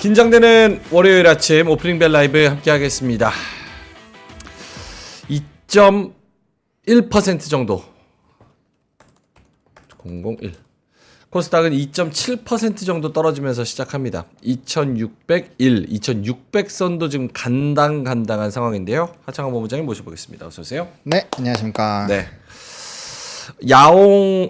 긴장되는 월요일 아침 오프닝 벨 라이브 함께 하겠습니다. 2.1% 정도 001 코스닥은 2.7% 정도 떨어지면서 시작합니다. 2600선도 지금 간당간당한 상황인데요. 하창원 본부장님 모셔보겠습니다. 어서 오세요. 네, 안녕하십니까. 네.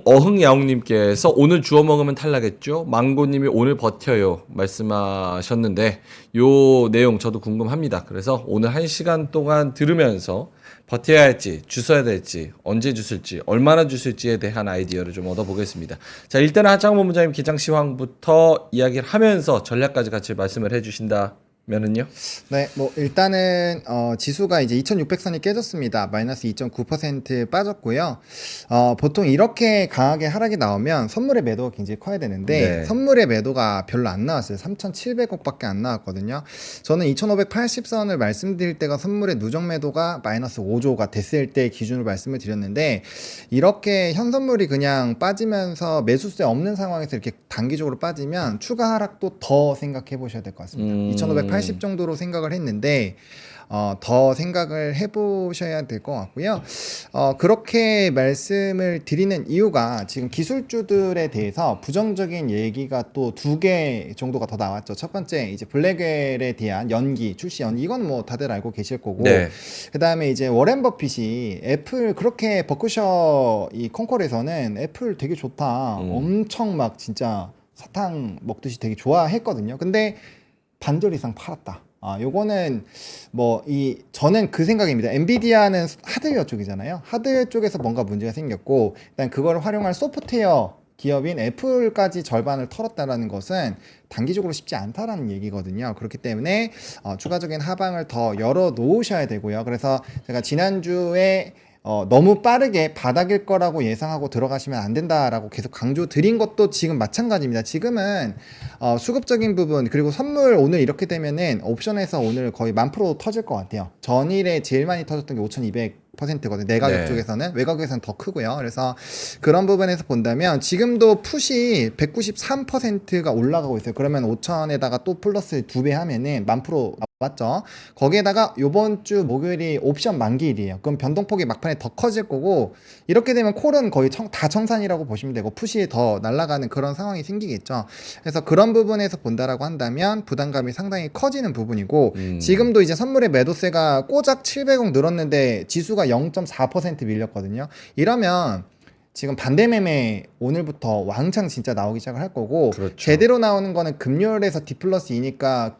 어흥야옹님께서 오늘 주워 먹으면 탈락했죠. 망고님이 오늘 버텨요 말씀하셨는데 요 내용 저도 궁금합니다. 그래서 오늘 1시간 동안 들으면서 버텨야 할지, 주셔야 될지, 언제 주실지, 얼마나 주실지에 대한 아이디어를 좀 얻어보겠습니다. 자, 일단은 하창원 본부장님 기장 시황부터 이야기를 하면서 전략까지 같이 말씀을 해주신다. 면은요? 네, 뭐 일단은 지수가 이제 2,600선이 깨졌습니다. 마이너스 2.9% 빠졌고요. 보통 이렇게 강하게 하락이 나오면 선물의 매도가 굉장히 커야 되는데 네. 선물의 매도가 별로 안 나왔어요. 3,700억밖에 안 나왔거든요. 저는 2,580선을 말씀드릴 때가 선물의 누적 매도가 마이너스 5조가 됐을 때 기준으로 말씀을 드렸는데 이렇게 현선물이 그냥 빠지면서 매수세 없는 상황에서 이렇게 단기적으로 빠지면 추가 하락도 더 생각해 보셔야 될 것 같습니다. 2,580 정도로 생각을 했는데 더 생각을 해보셔야 될 것 같고요. 그렇게 말씀을 드리는 이유가 지금 기술주들에 대해서 부정적인 얘기가 또 2개 정도가 더 나왔죠. 첫 번째 이제 블랙웰에 대한 연기, 출시 연기 이건 뭐 다들 알고 계실 거고 네. 그 다음에 이제 워렌 버핏이 애플 그렇게 버크셔 이 컨콜에서는 애플 되게 좋다 엄청 막 진짜 사탕 먹듯이 되게 좋아했거든요. 근데 반절 이상 팔았다. 요거는 저는 그 생각입니다. 엔비디아는 하드웨어 쪽이잖아요. 하드웨어 쪽에서 뭔가 문제가 생겼고 일단 그걸 활용할 소프트웨어 기업인 애플까지 절반을 털었다라는 것은 단기적으로 쉽지 않다라는 얘기거든요. 그렇기 때문에 추가적인 하방을 더 열어 놓으셔야 되고요. 그래서 제가 지난주에 너무 빠르게 바닥일 거라고 예상하고 들어가시면 안 된다라고 계속 강조 드린 것도 지금 마찬가지입니다. 지금은 수급적인 부분 그리고 선물 오늘 이렇게 되면은 옵션에서 오늘 거의 10,000% 터질 것 같아요. 전일에 제일 많이 터졌던 게 5,200%거든요. 내가격 네. 쪽에서는 외곽에서는 더 크고요. 그래서 그런 부분에서 본다면 지금도 풋이 193%가 올라가고 있어요. 그러면 5,000에다가 또 플러스 2배 하면은 10,000% 맞죠? 거기에다가 요번 주 목요일이 옵션 만기일이에요. 그럼 변동폭이 막판에 더 커질 거고 이렇게 되면 콜은 거의 다 청산이라고 보시면 되고 풋이 더 날아가는 그런 상황이 생기겠죠. 그래서 그런 부분에서 본다라고 한다면 부담감이 상당히 커지는 부분이고 지금도 이제 선물의 매도세가 꼬작 700억 늘었는데 지수가 0.4% 밀렸거든요. 이러면 지금 반대 매매 오늘부터 왕창 진짜 나오기 시작을 할 거고 그렇죠. 제대로 나오는 거는 금요일에서 D 플러스 2니까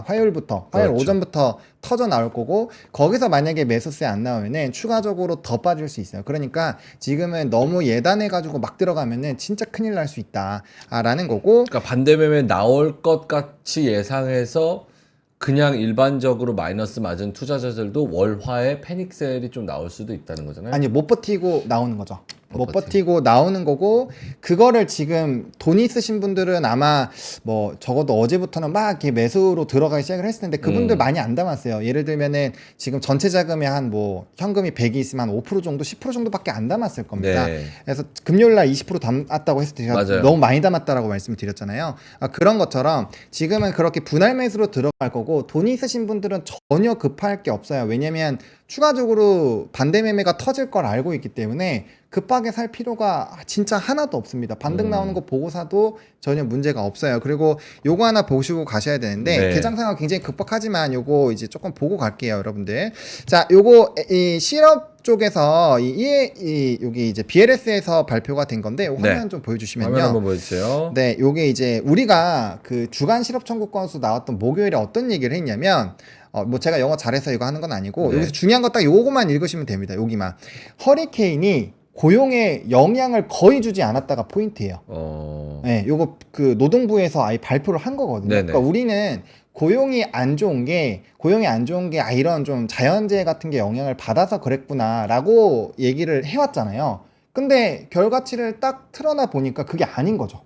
화요일부터 화요일 그렇죠. 오전부터 터져 나올 거고 거기서 만약에 매수세 안 나오면은 추가적으로 더 빠질 수 있어요. 그러니까 지금은 너무 예단해 가지고 막 들어가면은 진짜 큰일 날 수 있다라는 거고. 그러니까 반대 매매 나올 것 같이 예상해서 그냥 일반적으로 마이너스 맞은 투자자들도 월화에 패닉셀이 좀 나올 수도 있다는 거잖아요. 아니 못 버티고 나오는 거죠. 못 버티고. 버티고 나오는 거고 그거를 지금 돈 있으신 분들은 아마 뭐 적어도 어제부터는 막 이렇게 매수로 들어가기 시작을 했을 텐데 그분들 많이 안 담았어요. 예를 들면은 지금 전체 자금이 한 뭐 현금이 100이 있으면 한 5% 정도 10% 정도밖에 안 담았을 겁니다. 네. 그래서 금요일날 20% 담았다고 했을 때 제가 맞아요. 너무 많이 담았다라고 말씀을 드렸잖아요. 그런 것처럼 지금은 그렇게 분할 매수로 들어갈 거고 돈이 있으신 분들은 전혀 급할 게 없어요. 왜냐면 추가적으로 반대 매매가 터질 걸 알고 있기 때문에 급하게 살 필요가 진짜 하나도 없습니다. 반등 나오는 거 보고 사도 전혀 문제가 없어요. 그리고 요거 하나 보시고 가셔야 되는데 네. 개장 상황 굉장히 급박하지만 요거 이제 조금 보고 갈게요, 여러분들. 자, 요거 이 실업 쪽에서 여기 이제 BLS에서 발표가 된 건데 요거 네. 화면 좀 보여주시면요. 화면 한번 보여주세요. 네, 요게 이제 우리가 그 주간 실업 청구 건수 나왔던 목요일에 어떤 얘기를 했냐면 뭐 제가 영어 잘해서 이거 하는 건 아니고 네. 여기서 중요한 거 딱 요거만 읽으시면 됩니다. 여기만. 허리케인이 고용에 영향을 거의 주지 않았다가 포인트예요. 네, 요거 그 노동부에서 아예 발표를 한 거거든요. 네네. 그러니까 우리는 고용이 안 좋은 게 이런 좀 자연재해 같은 게 영향을 받아서 그랬구나라고 얘기를 해왔잖아요. 근데 결과치를 딱 틀어놔 보니까 그게 아닌 거죠.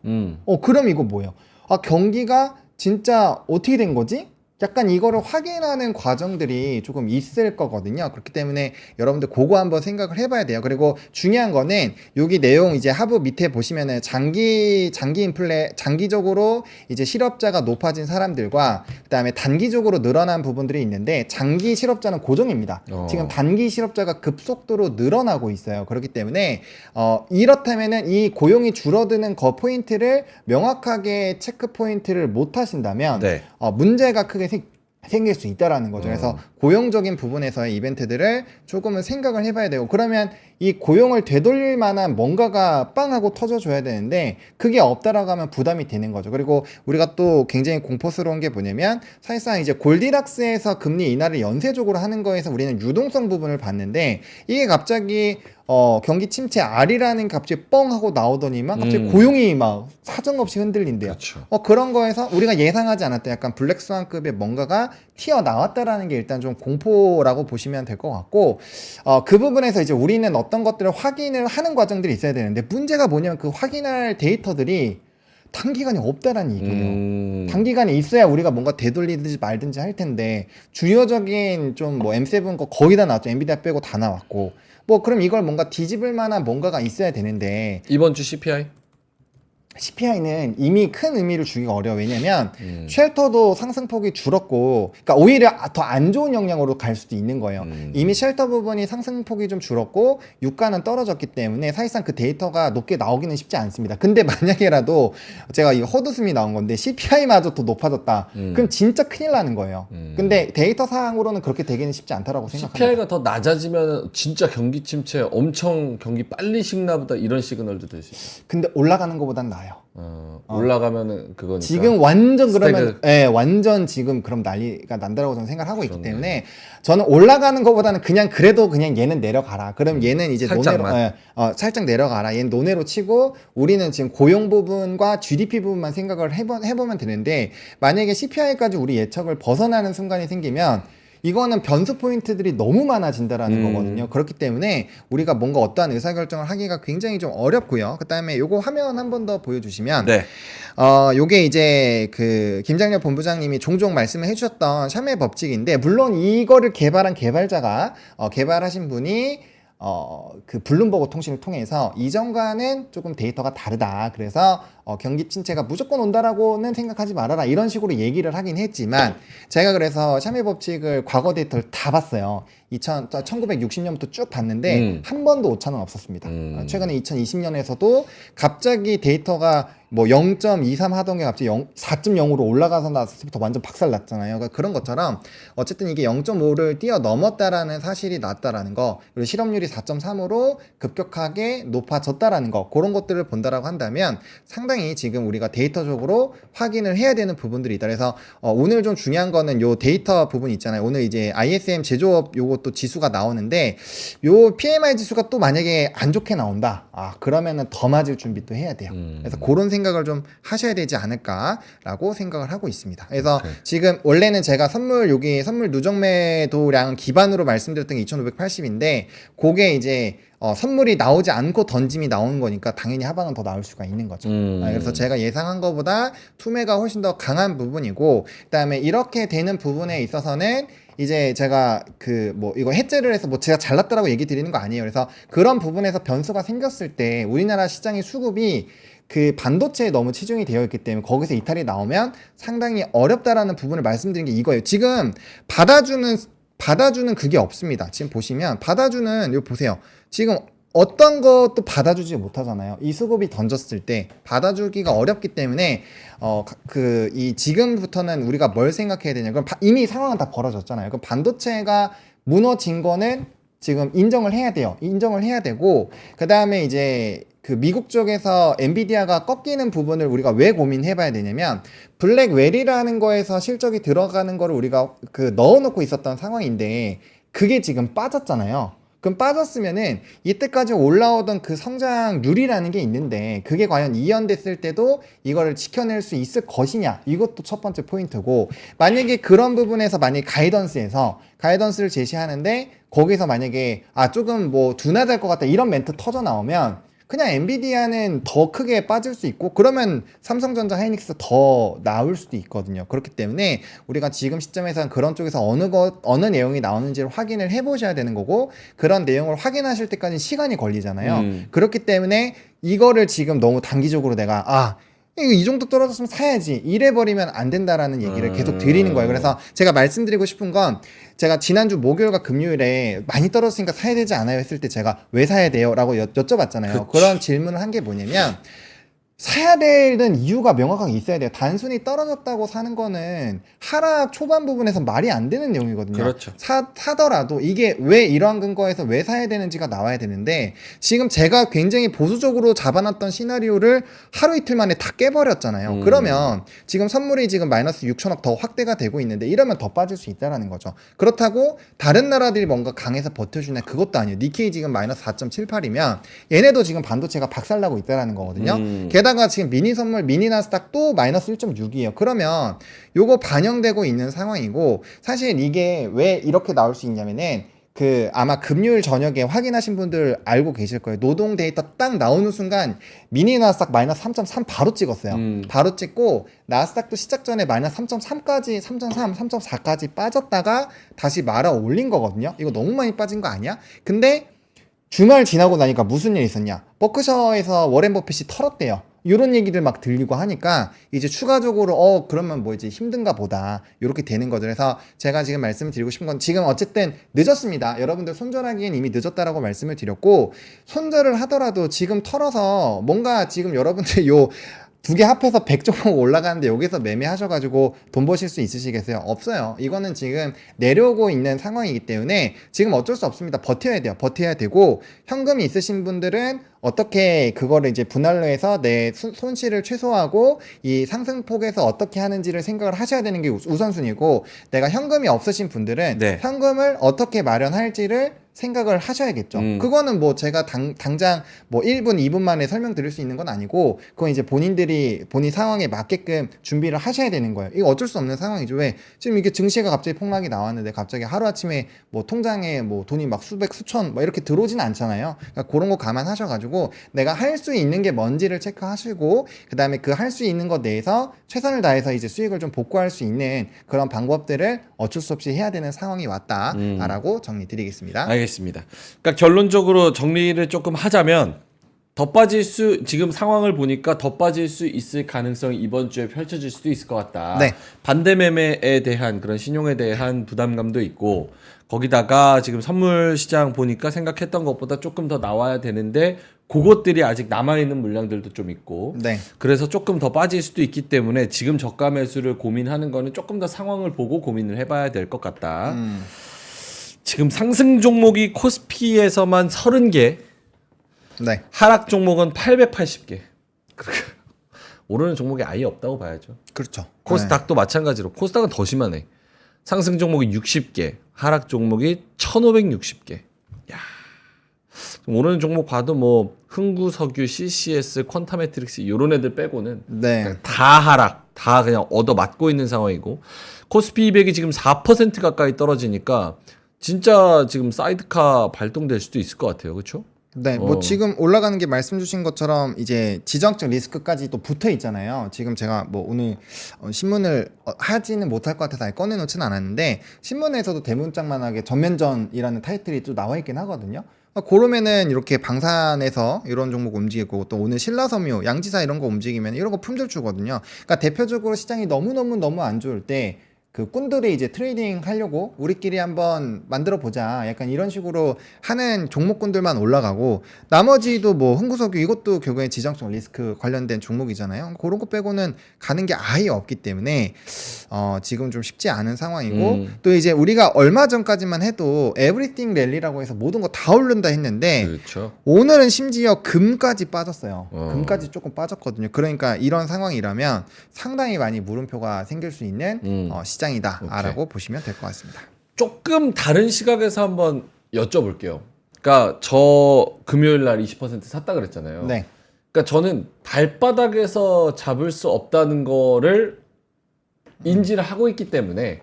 그럼 이거 뭐예요? 경기가 진짜 어떻게 된 거지? 약간 이거를 확인하는 과정들이 조금 있을 거거든요. 그렇기 때문에 여러분들 그거 한번 생각을 해봐야 돼요. 그리고 중요한 거는 여기 내용 이제 하부 밑에 보시면은 장기적으로 이제 실업자가 높아진 사람들과 그다음에 단기적으로 늘어난 부분들이 있는데 장기 실업자는 고정입니다. 지금 단기 실업자가 급속도로 늘어나고 있어요. 그렇기 때문에 이렇다면은 이 고용이 줄어드는 거 포인트를 명확하게 체크 포인트를 못 하신다면 네. 문제가 크게 생길 수 있다라는 거죠. 그래서 고용적인 부분에서의 이벤트들을 조금은 생각을 해봐야 되고, 그러면 이 고용을 되돌릴 만한 뭔가가 빵 하고 터져줘야 되는데 그게 없다라고 하면 부담이 되는 거죠. 그리고 우리가 또 굉장히 공포스러운 게 뭐냐면 사실상 이제 골디락스에서 금리 인하를 연쇄적으로 하는 거에서 우리는 유동성 부분을 봤는데 이게 갑자기 경기 침체 R이라는 값이 뻥 하고 나오더니만 갑자기 고용이 막 사정없이 흔들린대요. 그렇죠. 그런 거에서 우리가 예상하지 않았던 약간 블랙스완급의 뭔가가 튀어나왔다라는 게 일단 좀 공포라고 보시면 될 것 같고, 그 부분에서 이제 우리는 어떤 것들을 확인을 하는 과정들이 있어야 되는데 문제가 뭐냐면 그 확인할 데이터들이 단기간에 없다라는 얘기예요. 단기간에 있어야 우리가 뭔가 되돌리든지 말든지 할 텐데 주요적인 좀 뭐 M7 거 거의 다 나왔죠. 엔비디아 빼고 다 나왔고, 뭐 그럼 이걸 뭔가 뒤집을 만한 뭔가가 있어야 되는데 이번 주 CPI? CPI는 이미 큰 의미를 주기가 어려워. 왜냐면 쉘터도 상승폭이 줄었고, 그러니까 오히려 더 안 좋은 영향으로 갈 수도 있는 거예요. 이미 쉘터 부분이 상승폭이 좀 줄었고 유가는 떨어졌기 때문에 사실상 그 데이터가 높게 나오기는 쉽지 않습니다. 근데 만약에라도 제가 이 헛웃음이 나온 건데 CPI마저 더 높아졌다. 그럼 진짜 큰일 나는 거예요. 근데 데이터 상으로는 그렇게 되기는 쉽지 않다라고 생각합니다. CPI가 더 낮아지면 진짜 경기 침체 엄청 경기 빨리 식나 보다 이런 시그널도 될 수 있어요. 근데 올라가는 것보단 나아요. 올라가면은 그거니까. 지금 완전 그러면 스택을. 완전 지금 그럼 난리가 난다라고 저는 생각을 하고 있기 때문에 저는 올라가는 것보다는 그냥 그래도 그냥 얘는 내려가라. 그럼 얘는 이제 살짝만. 노내로 살짝 내려가라. 얘는 노내로 치고 우리는 지금 고용 부분과 GDP 부분만 생각을 해보면 되는데, 만약에 CPI까지 우리 예측을 벗어나는 순간이 생기면 이거는 변수 포인트들이 너무 많아진다라는 거거든요. 그렇기 때문에 우리가 뭔가 어떠한 의사결정을 하기가 굉장히 좀 어렵고요. 그 다음에 요거 화면 한 번 더 보여주시면, 네. 요게 이제 그 김장렬 본부장님이 종종 말씀을 해주셨던 샤메 법칙인데, 물론 이거를 개발한 개발자가 개발하신 분이 그 블룸버그 통신을 통해서 이전과는 조금 데이터가 다르다. 그래서 경기 침체가 무조건 온다라고는 생각하지 말아라. 이런 식으로 얘기를 하긴 했지만, 제가 그래서 샤메 법칙을 과거 데이터를 다 봤어요. 1960년부터 쭉 봤는데 한 번도 오차는 없었습니다. 최근에 2020년에서도 갑자기 데이터가 뭐 0.23 하던 게 갑자기 4.0으로 올라가서 났을 때부터 완전 박살 났잖아요. 그러니까 그런 것처럼 어쨌든 이게 0.5를 뛰어넘었다라는 사실이 났다라는 거, 그리고 실업률이 4.3으로 급격하게 높아졌다라는 거, 그런 것들을 본다라고 한다면 상당히 지금 우리가 데이터적으로 확인을 해야 되는 부분들이 있다. 그래서 오늘 좀 중요한 거는 요 데이터 부분 있잖아요. 오늘 이제 ISM 제조업 요것도 지수가 나오는데, 요 PMI 지수가 또 만약에 안 좋게 나온다, 그러면은 더 맞을 준비 또 해야 돼요. 그래서 그런 생각을 좀 하셔야 되지 않을까라고 생각을 하고 있습니다. 그래서 지금 원래는 제가 여기 선물 누적매도량 기반으로 말씀드렸던 게 2,580인데 그게 이제 선물이 나오지 않고 던짐이 나오는 거니까 당연히 하방은 더 나올 수가 있는 거죠. 그래서 제가 예상한 것보다 투매가 훨씬 더 강한 부분이고, 그다음에 이렇게 되는 부분에 있어서는 이제 제가 이거 해제를 해서 제가 잘났다라고 얘기 드리는 거 아니에요. 그래서 그런 부분에서 변수가 생겼을 때 우리나라 시장의 수급이 그 반도체에 너무 치중이 되어 있기 때문에 거기서 이탈이 나오면 상당히 어렵다라는 부분을 말씀드린 게 이거예요. 지금 받아주는 그게 없습니다. 지금 보시면 이거 보세요. 지금 어떤 것도 받아주지 못하잖아요. 이 수급이 던졌을 때 받아주기가 어렵기 때문에 이 지금부터는 우리가 뭘 생각해야 되냐. 그럼 이미 상황은 다 벌어졌잖아요. 그럼 반도체가 무너진 거는 지금 인정을 해야 돼요. 인정을 해야 되고, 그 다음에 이제 그 미국 쪽에서 엔비디아가 꺾이는 부분을 우리가 왜 고민해 봐야 되냐면, 블랙웰이라는 거에서 실적이 들어가는 거를 우리가 넣어놓고 있었던 상황인데 그게 지금 빠졌잖아요. 그럼 빠졌으면은 이때까지 올라오던 그 성장률이라는 게 있는데 그게 과연 이연됐을 때도 이거를 지켜낼 수 있을 것이냐, 이것도 첫 번째 포인트고, 만약에 그런 부분에서 만약에 가이던스를 제시하는데 거기서 만약에 조금 뭐 둔화될 것 같다 이런 멘트 터져 나오면 그냥 엔비디아는 더 크게 빠질 수 있고 그러면 삼성전자, 하이닉스 더 나올 수도 있거든요. 그렇기 때문에 우리가 지금 시점에서는 그런 쪽에서 어느 내용이 나오는지를 확인을 해보셔야 되는 거고 그런 내용을 확인하실 때까지 시간이 걸리잖아요. 그렇기 때문에 이거를 지금 너무 단기적으로 내가 이거 이 정도 떨어졌으면 사야지 이래버리면 안 된다라는 얘기를 계속 드리는 거예요. 그래서 제가 말씀드리고 싶은 건 제가 지난주 목요일과 금요일에 많이 떨어졌으니까 사야 되지 않아요 했을 때 제가 왜 사야 돼요? 라고 여쭤봤잖아요. 그런 질문을 한 게 뭐냐면 사야 되는 이유가 명확하게 있어야 돼요. 단순히 떨어졌다고 사는 거는 하락 초반 부분에서 말이 안 되는 내용이거든요. 그렇죠. 사더라도 이게 왜 이러한 근거에서 왜 사야 되는지가 나와야 되는데 지금 제가 굉장히 보수적으로 잡아놨던 시나리오를 하루 이틀 만에 다 깨버렸잖아요. 그러면 지금 선물이 지금 마이너스 6천억 더 확대가 되고 있는데 이러면 더 빠질 수 있다라는 거죠. 그렇다고 다른 나라들이 뭔가 강해서 버텨주냐 그것도 아니에요. 니케이 지금 마이너스 4.78이면 얘네도 지금 반도체가 박살나고 있다라는 거거든요. 게다가 지금 미니 선물, 미니 나스닥 또 마이너스 1.6이에요. 그러면 요거 반영되고 있는 상황이고 사실 이게 왜 이렇게 나올 수 있냐면은 아마 금요일 저녁에 확인하신 분들 알고 계실 거예요. 노동 데이터 딱 나오는 순간 미니 나스닥 마이너스 3.3 바로 찍었어요. 바로 찍고 나스닥도 시작 전에 마이너스 3.3까지 3.3, 3.4까지 빠졌다가 다시 말아 올린 거거든요. 이거 너무 많이 빠진 거 아니야? 근데 주말 지나고 나니까 무슨 일이 있었냐? 버크셔에서 워렌 버핏이 털었대요. 이런 얘기들 막 들리고 하니까 이제 추가적으로 그러면 뭐 이제 힘든가 보다 이렇게 되는 거죠. 그래서 제가 지금 말씀을 드리고 싶은 건 지금 어쨌든 늦었습니다. 여러분들 손절하기엔 이미 늦었다라고 말씀을 드렸고 손절을 하더라도 지금 털어서 뭔가 지금 여러분들 요 두 개 합해서 100종목 올라가는데 여기서 매매하셔가지고 돈 버실 수 있으시겠어요? 없어요. 이거는 지금 내려오고 있는 상황이기 때문에 지금 어쩔 수 없습니다. 버텨야 돼요. 버텨야 되고 현금이 있으신 분들은 어떻게 그거를 이제 분할로 해서 내 손실을 최소화하고 이 상승폭에서 어떻게 하는지를 생각을 하셔야 되는 게 우선순위고 내가 현금이 없으신 분들은 현금을 어떻게 마련할지를 생각을 하셔야겠죠. 그거는 뭐 제가 당장 뭐 1분, 2분 만에 설명드릴 수 있는 건 아니고 그건 이제 본인들이 본인 상황에 맞게끔 준비를 하셔야 되는 거예요. 이거 어쩔 수 없는 상황이죠. 왜? 지금 이게 증시가 갑자기 폭락이 나왔는데 갑자기 하루아침에 뭐 통장에 뭐 돈이 막 수백, 수천 막 이렇게 들어오진 않잖아요. 그러니까 그런 거 감안하셔가지고 내가 할 수 있는 게 뭔지를 체크하시고 그 다음에 그 할 수 있는 것 내에서 최선을 다해서 이제 수익을 좀 복구할 수 있는 그런 방법들을 어쩔 수 없이 해야 되는 상황이 왔다라고 정리 드리겠습니다. 알겠습니다. 그러니까 결론적으로 정리를 조금 하자면 지금 상황을 보니까 더 빠질 수 있을 가능성이 이번 주에 펼쳐질 수도 있을 것 같다. 네. 반대 매매에 대한 그런 신용에 대한 부담감도 있고 거기다가 지금 선물 시장 보니까 생각했던 것보다 조금 더 나와야 되는데 그것들이 아직 남아있는 물량들도 좀 있고 그래서 조금 더 빠질 수도 있기 때문에 지금 저가 매수를 고민하는 거는 조금 더 상황을 보고 고민을 해봐야 될 것 같다. 지금 상승 종목이 코스피에서만 30개, 하락 종목은 880개. 오르는 종목이 아예 없다고 봐야죠. 그렇죠. 코스닥도 마찬가지로 코스닥은 더 심하네. 상승 종목이 60개, 하락 종목이 1560개. 야. 오르는 종목 봐도 뭐 흥구석유, CCS, 퀀타매트릭스 이런 애들 빼고는 다 하락, 다 그냥 얻어 맞고 있는 상황이고 코스피 200이 지금 4% 가까이 떨어지니까 진짜 지금 사이드카 발동될 수도 있을 것 같아요. 그렇죠? 네, 뭐 지금 올라가는 게 말씀 주신 것처럼 이제 지정적 리스크까지 또 붙어 있잖아요. 지금 제가 뭐 오늘 신문을 하지는 못할 것 같아서 아예 꺼내놓지는 않았는데 신문에서도 대문짝만하게 전면전이라는 타이틀이 또 나와 있긴 하거든요. 그러면은 이렇게 방산에서 이런 종목 움직이고 또 오늘 신라섬유, 양지사 이런 거 움직이면 이런 거 품절 주거든요. 그러니까 대표적으로 시장이 너무 안 좋을 때 그 꾼들이 이제 트레이딩 하려고 우리끼리 한번 만들어 보자 약간 이런 식으로 하는 종목군들만 올라가고 나머지도 뭐 흥구석유 이것도 결국에 지정적 리스크 관련된 종목이잖아요. 그런 거 빼고는 가는 게 아예 없기 때문에 지금 좀 쉽지 않은 상황이고 또 이제 우리가 얼마 전까지만 해도 에브리띵 랠리라고 해서 모든 거 다 오른다 했는데 그렇죠. 오늘은 심지어 금까지 빠졌어요. 금까지 조금 빠졌거든요. 그러니까 이런 상황이라면 상당히 많이 물음표가 생길 수 있는 시장이다라고 보시면 될 것 같습니다. 조금 다른 시각에서 한번 여쭤볼게요. 그러니까 저 금요일 날 20% 샀다 그랬잖아요. 네. 그러니까 저는 발바닥에서 잡을 수 없다는 거를 인지를 하고 있기 때문에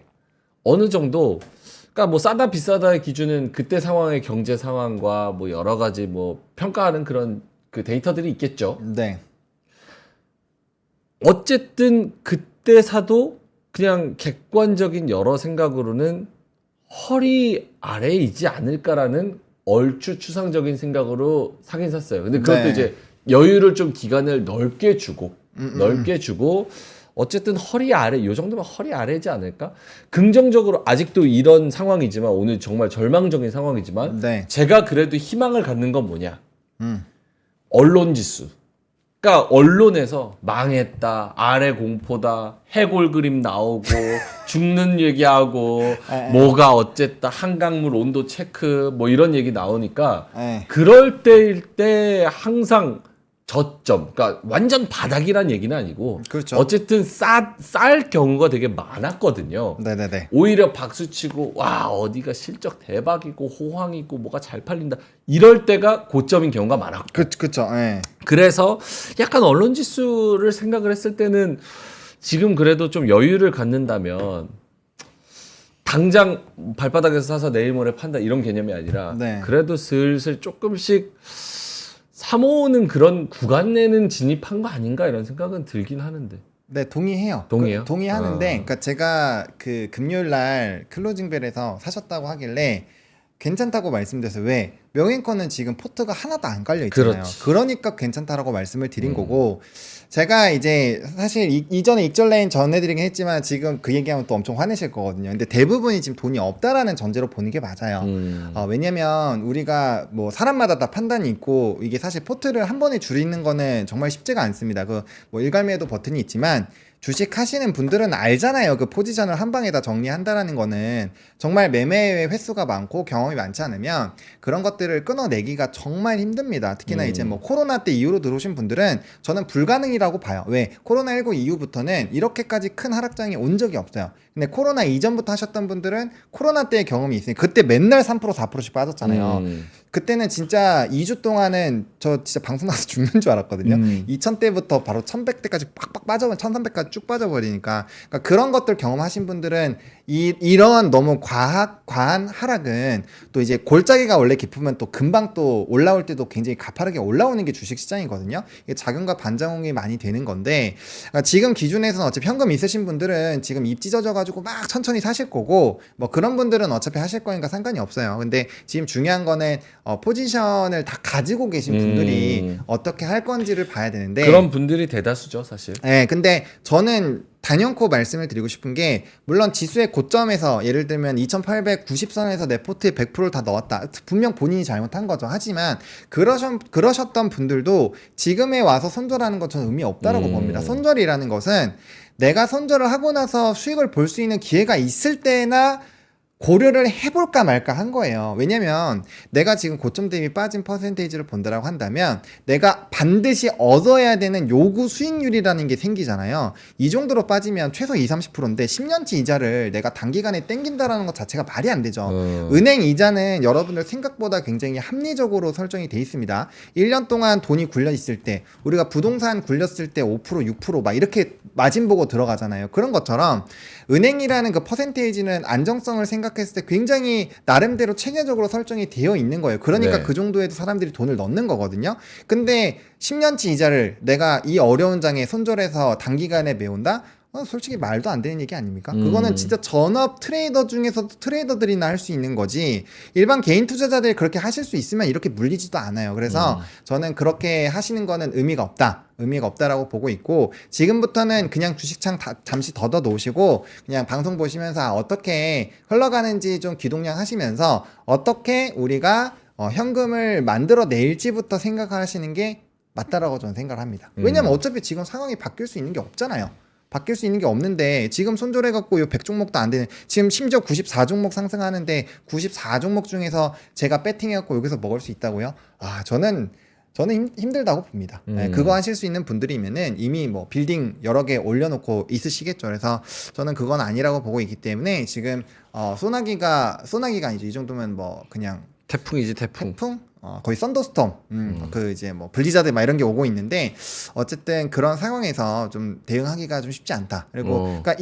어느 정도 그러니까 뭐 싸다 비싸다의 기준은 그때 상황의 경제 상황과 뭐 여러 가지 뭐 평가하는 그런 그 데이터들이 있겠죠. 네. 어쨌든 그때 사도 그냥 객관적인 여러 생각으로는 허리 아래이지 않을까라는 얼추 추상적인 생각으로 사긴 샀어요. 근데 그것도 네. 이제 여유를 좀 기간을 넓게 주고 어쨌든 허리 아래, 요 정도면 허리 아래지 않을까? 긍정적으로 아직도 이런 상황이지만 오늘 정말 절망적인 상황이지만 네. 제가 그래도 희망을 갖는 건 뭐냐? 음. 언론 지수. 그러니까 언론에서 망했다, 아래 공포다, 해골 그림 나오고 죽는 얘기하고 뭐가 어쨌다, 한강물 온도 체크 뭐 이런 얘기 나오니까 네. 그럴 때일 때 항상 저점, 그러니까 완전 바닥이란 얘기는 아니고 그렇죠. 어쨌든 쌀 경우가 되게 많았거든요. 네네네. 오히려 박수치고 와 어디가 실적 대박이고 호황이고 뭐가 잘 팔린다 이럴 때가 고점인 경우가 많았고 그쵸. 네. 그래서 약간 언론 지수를 생각을 했을 때는 지금 그래도 좀 여유를 갖는다면 당장 발바닥에서 사서 내일 모레 판다 이런 개념이 아니라 네. 그래도 슬슬 조금씩 사모으는 그런 구간 내는 진입한 거 아닌가 이런 생각은 들긴 하는데. 네, 동의해요. 동의해요? 동의하는데, 아. 그러니까 제가 그 금요일 날 클로징벨에서 사셨다고 하길래 괜찮다고 말씀드렸어요. 왜? 명행권은 지금 포트가 하나도 안 깔려 있잖아요. 그렇지. 그러니까 괜찮다라고 말씀을 드린 거고, 제가 이제 사실 이전에 익절레인 전해드리긴 했지만 지금 그 얘기하면 또 엄청 화내실 거거든요. 근데 대부분이 지금 돈이 없다라는 전제로 보는 게 맞아요. 왜냐면 우리가 뭐 사람마다 다 판단이 있고 이게 사실 포트를 한 번에 줄이는 거는 정말 쉽지가 않습니다. 그 뭐 일갈미에도 버튼이 있지만 주식 하시는 분들은 알잖아요. 그 포지션을 한 방에 다 정리한다라는 거는 정말 매매 횟수가 많고 경험이 많지 않으면 그런 것들을 끊어내기가 정말 힘듭니다. 특히나 이제 뭐 코로나 때 이후로 들어오신 분들은 저는 불가능이라고 봐요. 왜? 코로나19 이후부터는 이렇게까지 큰 하락장이 온 적이 없어요. 근데 코로나 이전부터 하셨던 분들은 코로나 때의 경험이 있으니 그때 맨날 3% 4%씩 빠졌잖아요. 그때는 진짜 2주 동안은 저 진짜 방송 나서 죽는 줄 알았거든요. 2000대부터 바로 1100대까지 빡빡 빠져버리면 1300까지 쭉 빠져버리니까 그러니까 그런 것들 경험하신 분들은 이런 너무 과한 하락은 또 이제 골짜기가 원래 깊으면 또 금방 또 올라올 때도 굉장히 가파르게 올라오는 게 주식 시장이거든요. 이게 작용과 반작용이 많이 되는 건데 그러니까 지금 기준에서는 어차피 현금 있으신 분들은 지금 입 찢어져가지고 막 천천히 사실 거고 뭐 그런 분들은 어차피 하실 거니까 상관이 없어요. 근데 지금 중요한 거는 포지션을 다 가지고 계신 분들이 어떻게 할 건지를 봐야 되는데 그런 분들이 대다수죠 사실. 네, 근데 저는 단연코 말씀을 드리고 싶은 게 물론 지수의 고점에서 예를 들면 2890선에서 내 포트에 100%를 다 넣었다. 분명 본인이 잘못한 거죠. 하지만 그러셨던 분들도 지금에 와서 손절하는 건 저는 의미 없다라고 봅니다. 손절이라는 것은 내가 손절을 하고 나서 수익을 볼 수 있는 기회가 있을 때나 고려를 해볼까 말까 한 거예요. 왜냐면 내가 지금 고점 대비 빠진 퍼센테이지를 본다라고 한다면 내가 반드시 얻어야 되는 요구 수익률이라는 게 생기잖아요. 이 정도로 빠지면 최소 20-30%인데 10년치 이자를 내가 단기간에 땡긴다라는 것 자체가 말이 안 되죠. 은행 이자는 여러분들 생각보다 굉장히 합리적으로 설정이 돼 있습니다. 1년 동안 돈이 굴려 있을 때 우리가 부동산 굴렸을 때 5% 6% 막 이렇게 마진 보고 들어가잖아요. 그런 것처럼 은행이라는 그 퍼센테이지는 안정성을 생각했을 때 굉장히 나름대로 체계적으로 설정이 되어 있는 거예요. 그러니까 네. 그 정도에도 사람들이 돈을 넣는 거거든요. 근데 10년치 이자를 내가 이 어려운 장에 손절해서 단기간에 메운다? 솔직히 말도 안 되는 얘기 아닙니까? 그거는 진짜 전업 트레이더 중에서도 트레이더들이나 할 수 있는 거지 일반 개인 투자자들이 그렇게 하실 수 있으면 이렇게 물리지도 않아요. 그래서 저는 그렇게 하시는 거는 의미가 없다라고 보고 있고 지금부터는 그냥 주식창 잠시 걷어 놓으시고 그냥 방송 보시면서 어떻게 흘러가는지 좀 귀동냥 하시면서 어떻게 우리가 현금을 만들어 낼지부터 생각하시는 게 맞다라고 저는 생각을 합니다. 왜냐면 어차피 지금 상황이 바뀔 수 있는 게 없잖아요. 바뀔 수 있는 게 없는데 지금 손절해갖고 요 100종목도 안 되는 지금 심지어 94종목 상승하는데 94종목 중에서 제가 배팅해갖고 여기서 먹을 수 있다고요? 저는 힘들다고 봅니다. 네, 그거 하실 수 있는 분들이면은 이미 뭐 빌딩 여러 개 올려놓고 있으시겠죠. 그래서 저는 그건 아니라고 보고 있기 때문에 지금 소나기가 아니죠. 이 정도면 뭐 그냥 태풍이지 태풍. 거의 썬더스톰, 그 이제 뭐 블리자드 막 이런 게 오고 있는데 어쨌든 그런 상황에서 좀 대응하기가 좀 쉽지 않다. 그리고 그러니까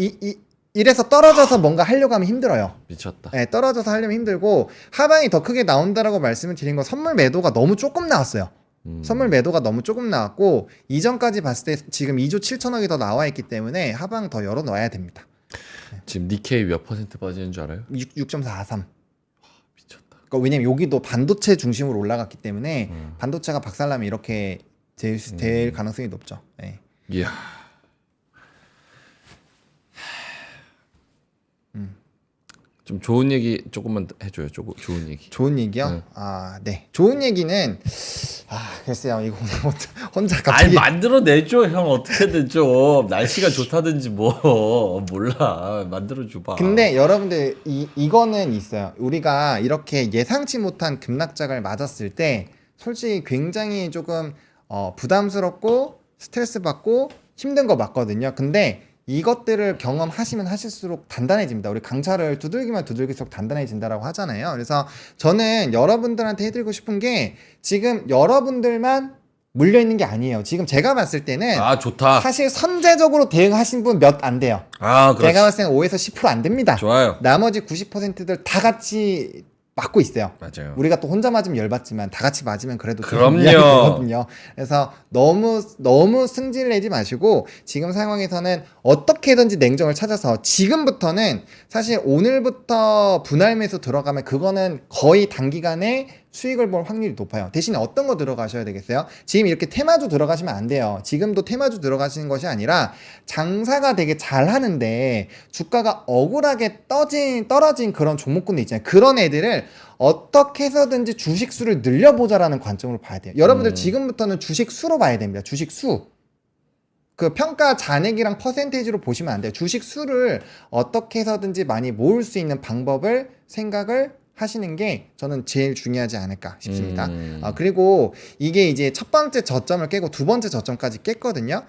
이래서 떨어져서 뭔가 하려고 하면 힘들어요. 미쳤다. 네, 떨어져서 하려면 힘들고 하방이 더 크게 나온다라고 말씀을 드린 건 선물 매도가 너무 조금 나왔어요. 선물 매도가 너무 조금 나왔고 이전까지 봤을 때 지금 2조 7천억이 더 나와 있기 때문에 하방 더 열어 놔야 됩니다. 지금 니케이 몇 퍼센트 빠지는 줄 알아요? 6.43. 미쳤다. 그러니까 왜냐면 여기도 반도체 중심으로 올라갔기 때문에 반도체가 박살나면 이렇게 될 가능성이 높죠. 네. 이야. 좀 좋은 얘기 조금만 해줘요. 좋은 얘기. 좋은 얘기요? 네. 아, 네. 좋은 얘기는 글쎄요. 이거 혼자 아니 갑자기 만들어내줘 형 어떻게든 좀 날씨가 좋다든지 뭐 몰라 만들어줘봐. 근데 여러분들 이거는 있어요. 우리가 이렇게 예상치 못한 급락장을 맞았을 때 솔직히 굉장히 조금 부담스럽고 스트레스 받고 힘든 거 맞거든요. 근데 이것들을 경험하시면 하실수록 단단해집니다. 우리 강철을 두들기만 두들길수록 단단해진다라고 하잖아요. 그래서 저는 여러분들한테 해드리고 싶은 게 지금 여러분들만 물려있는 게 아니에요. 지금 제가 봤을 때는 아 좋다. 사실 선제적으로 대응하신 분 몇 안 돼요. 아 그렇지. 제가 봤을 때는 5에서 10% 안 됩니다. 좋아요. 나머지 90%들 다 같이 맞고 있어요. 맞아요. 우리가 또 혼자 맞으면 열받지만 다 같이 맞으면 그래도 좀 그럼요. 이해가 되거든요. 그래서 너무 승질 내지 마시고 지금 상황에서는 어떻게든지 냉정을 찾아서 지금부터는 사실 오늘부터 분할 매수 들어가면 그거는 거의 단기간에 수익을 볼 확률이 높아요. 대신에 어떤 거 들어가셔야 되겠어요? 지금 이렇게 테마주 들어가시면 안 돼요. 지금도 테마주 들어가시는 것이 아니라 장사가 되게 잘 하는데 주가가 억울하게 떨어진 그런 종목군들 있잖아요. 그런 애들을 어떻게 해서든지 주식 수를 늘려보자라는 관점으로 봐야 돼요. 여러분들 지금부터는 주식 수로 봐야 됩니다. 주식 수. 그 평가 잔액이랑 퍼센테이지로 보시면 안 돼요. 주식 수를 어떻게 해서든지 많이 모을 수 있는 방법을 생각을 하시는 게 저는 제일 중요하지 않을까 싶습니다. 그리고 이게 이제 첫 번째 저점을 깨고 두 번째 저점까지 깼거든요.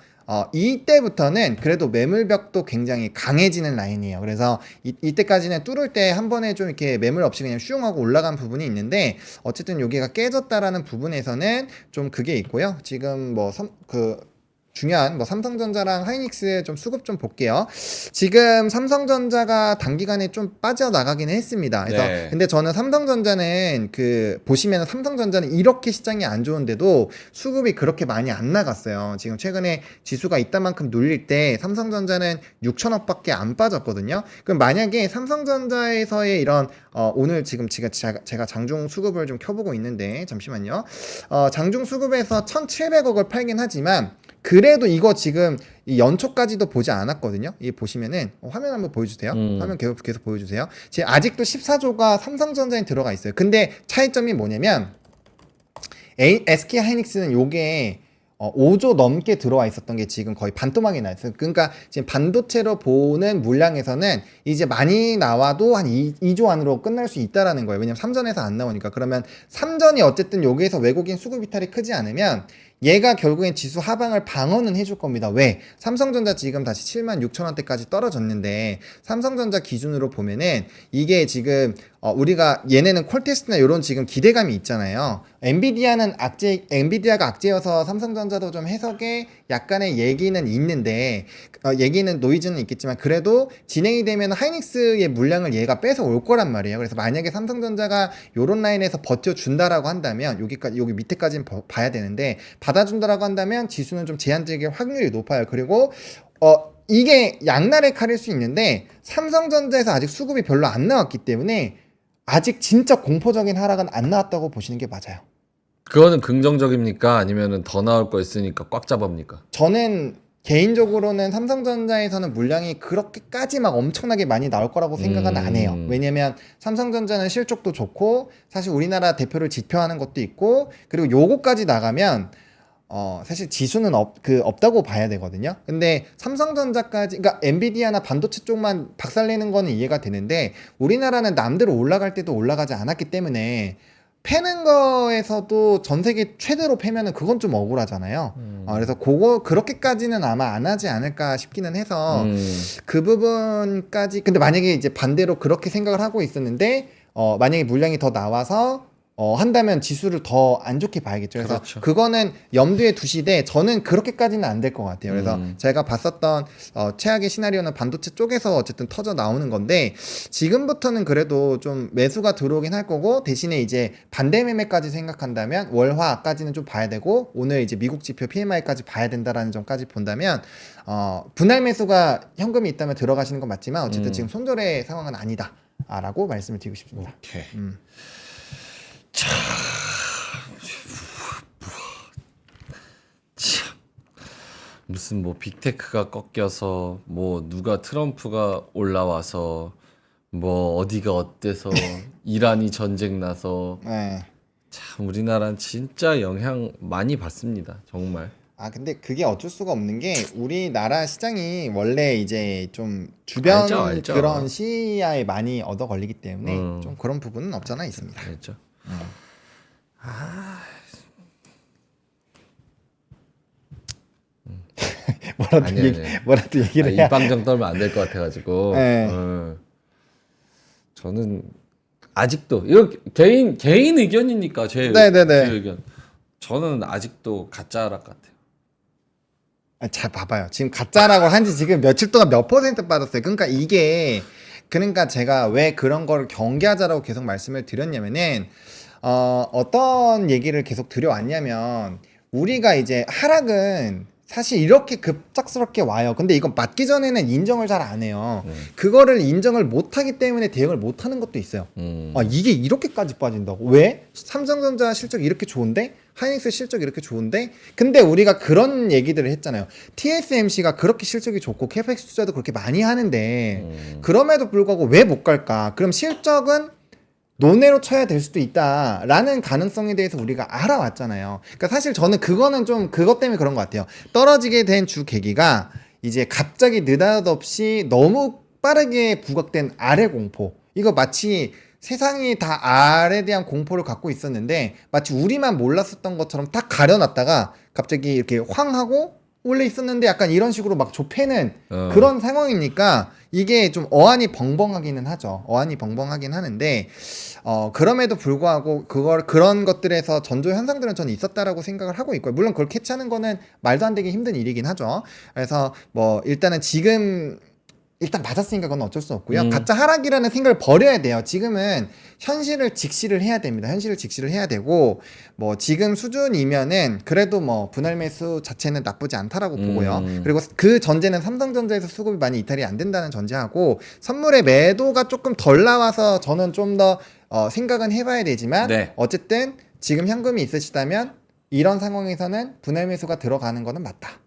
이때부터는 그래도 매물벽도 굉장히 강해지는 라인이에요. 그래서 이때까지는 뚫을 때 한 번에 좀 이렇게 매물 없이 그냥 슝 하고 올라간 부분이 있는데 어쨌든 여기가 깨졌다라는 부분에서는 좀 그게 있고요. 지금 중요한 삼성전자랑 하이닉스 좀 수급 좀 볼게요. 지금 삼성전자가 단기간에 좀 빠져나가긴 했습니다. 그래서 네. 근데 저는 삼성전자는 보시면 삼성전자는 이렇게 시장이 안 좋은데도 수급이 그렇게 많이 안 나갔어요. 지금 최근에 지수가 이따만큼 눌릴 때 삼성전자는 6천억밖에 안 빠졌거든요. 그럼 만약에 삼성전자에서의 이런 오늘 지금 제가 장중 수급을 좀 켜보고 있는데 잠시만요. 장중 수급에서 1,700억을 팔긴 하지만 그래도 이거 지금 이 연초까지도 보지 않았거든요. 이 보시면은 화면 한번 보여주세요. 화면 계속 보여주세요. 지금 아직도 14조가 삼성전자에 들어가 있어요. 근데 차이점이 뭐냐면 SK 하이닉스는 요게 5조 넘게 들어와 있었던 게 지금 거의 반토막이 나 있어요. 그러니까 지금 반도체로 보는 물량에서는 이제 많이 나와도 한 2조 안으로 끝날 수 있다라는 거예요. 왜냐면 3전에서 안 나오니까. 그러면 3전이 어쨌든 여기에서 외국인 수급 이탈이 크지 않으면 얘가 결국엔 지수 하방을 방어는 해줄 겁니다. 왜? 삼성전자 지금 다시 76,000원대까지 떨어졌는데 삼성전자 기준으로 보면은 이게 지금 우리가 얘네는 콜테스트나 이런 지금 기대감이 있잖아요. 엔비디아가 악재여서 삼성전자도 좀 해석에 약간의 얘기는 있는데 얘기는 노이즈는 있겠지만 그래도 진행이 되면 하이닉스의 물량을 얘가 뺏어 올 거란 말이에요. 그래서 만약에 삼성전자가 요런 라인에서 버텨준다라고 한다면 여기 밑에까지는 봐야 되는데 받아준다라고 한다면 지수는 좀 제한적일 확률이 높아요. 그리고 이게 양날의 칼일 수 있는데 삼성전자에서 아직 수급이 별로 안 나왔기 때문에 아직 진짜 공포적인 하락은 안 나왔다고 보시는 게 맞아요. 그거는 긍정적입니까? 아니면은 더 나올 거 있으니까 꽉 잡합니까? 저는 개인적으로는 삼성전자에서는 물량이 그렇게까지 막 엄청나게 많이 나올 거라고 생각은 안 해요. 왜냐면 삼성전자는 실적도 좋고 사실 우리나라 대표를 지표하는 것도 있고 그리고 요거까지 나가면 사실 지수는 없다고 봐야 되거든요. 근데 삼성전자까지, 그러니까 엔비디아나 반도체 쪽만 박살내는 거는 이해가 되는데 우리나라는 남대로 올라갈 때도 올라가지 않았기 때문에 패는 거에서도 전 세계 최대로 패면은 그건 좀 억울하잖아요. 그래서 그렇게까지는 아마 안 하지 않을까 싶기는 해서 그 부분까지. 근데 만약에 이제 반대로 그렇게 생각을 하고 있었는데 만약에 물량이 더 나와서 한다면 지수를 더 안 좋게 봐야겠죠. 그래서 그렇죠. 그거는 염두에 두시되 저는 그렇게까지는 안 될 것 같아요. 그래서 제가 봤었던 최악의 시나리오는 반도체 쪽에서 어쨌든 터져 나오는 건데 지금부터는 그래도 좀 매수가 들어오긴 할 거고 대신에 이제 반대 매매까지 생각한다면 월화까지는 좀 봐야 되고 오늘 이제 미국 지표 PMI까지 봐야 된다라는 점까지 본다면 분할 매수가 현금이 있다면 들어가시는 건 맞지만 어쨌든 지금 손절의 상황은 아니다라고 말씀을 드리고 싶습니다. 오케이. 무슨 뭐 빅테크가 꺾여서 뭐 누가 트럼프가 올라와서 뭐 어디가 어때서 이란이 전쟁 나서 네. 참 우리나라는 진짜 영향 많이 받습니다. 정말. 근데 그게 어쩔 수가 없는 게 우리나라 시장이 원래 이제 좀 주변 알죠. 그런 시야에 많이 얻어 걸리기 때문에 좀 그런 부분은 없잖아 있습니다. 알죠. 아니. 뭐라도 얘기를 해야. 입방정 떨면 안 될 것 같아가지고. 네. 저는 아직도 이거 개인 의견이니까 제 의견. 저는 아직도 가짜 하락 같아요. 잘 봐봐요. 지금 가짜라고 한지 지금 며칠 동안 몇 퍼센트 빠졌어요. 그러니까 제가 왜 그런 거를 경계하자라고 계속 말씀을 드렸냐면은 어떤 얘기를 계속 드려왔냐면 우리가 이제 하락은 사실 이렇게 급작스럽게 와요. 근데 이건 맞기 전에는 인정을 잘 안 해요. 그거를 인정을 못 하기 때문에 대응을 못 하는 것도 있어요. 이게 이렇게까지 빠진다고? 왜? 삼성전자 실적 이렇게 좋은데? 하이닉스 실적 이렇게 좋은데? 근데 우리가 그런 얘기들을 했잖아요. TSMC가 그렇게 실적이 좋고 캐펙스 투자도 그렇게 많이 하는데 그럼에도 불구하고 왜 못 갈까? 그럼 실적은 논외로 쳐야 될 수도 있다라는 가능성에 대해서 우리가 알아왔잖아요. 그러니까 사실 저는 그거는 좀 그것 때문에 그런 것 같아요. 떨어지게 된 주 계기가 이제 갑자기 느닷없이 너무 빠르게 부각된 아래 공포. 이거 마치 세상이 다 알에 대한 공포를 갖고 있었는데 마치 우리만 몰랐었던 것처럼 딱 가려놨다가 갑자기 이렇게 황 하고 원래 있었는데 약간 이런 식으로 막 좁히는 그런 상황이니까 이게 좀 어안이 벙벙하기는 하죠. 어안이 벙벙하긴 하는데 그럼에도 불구하고 그런 것들에서 전조 현상들은 저는 있었다라고 생각을 하고 있고요. 물론 그걸 캐치하는 거는 말도 안 되게 힘든 일이긴 하죠. 그래서 뭐 일단은 지금 일단 맞았으니까 그건 어쩔 수 없고요. 가짜 하락이라는 생각을 버려야 돼요. 지금은 현실을 직시를 해야 됩니다. 현실을 직시를 해야 되고 뭐 지금 수준이면은 그래도 뭐 분할 매수 자체는 나쁘지 않다라고 보고요. 그리고 그 전제는 삼성전자에서 수급이 많이 이탈이 안 된다는 전제하고 선물의 매도가 조금 덜 나와서 저는 좀 더 생각은 해봐야 되지만 네. 어쨌든 지금 현금이 있으시다면 이런 상황에서는 분할 매수가 들어가는 거는 맞다.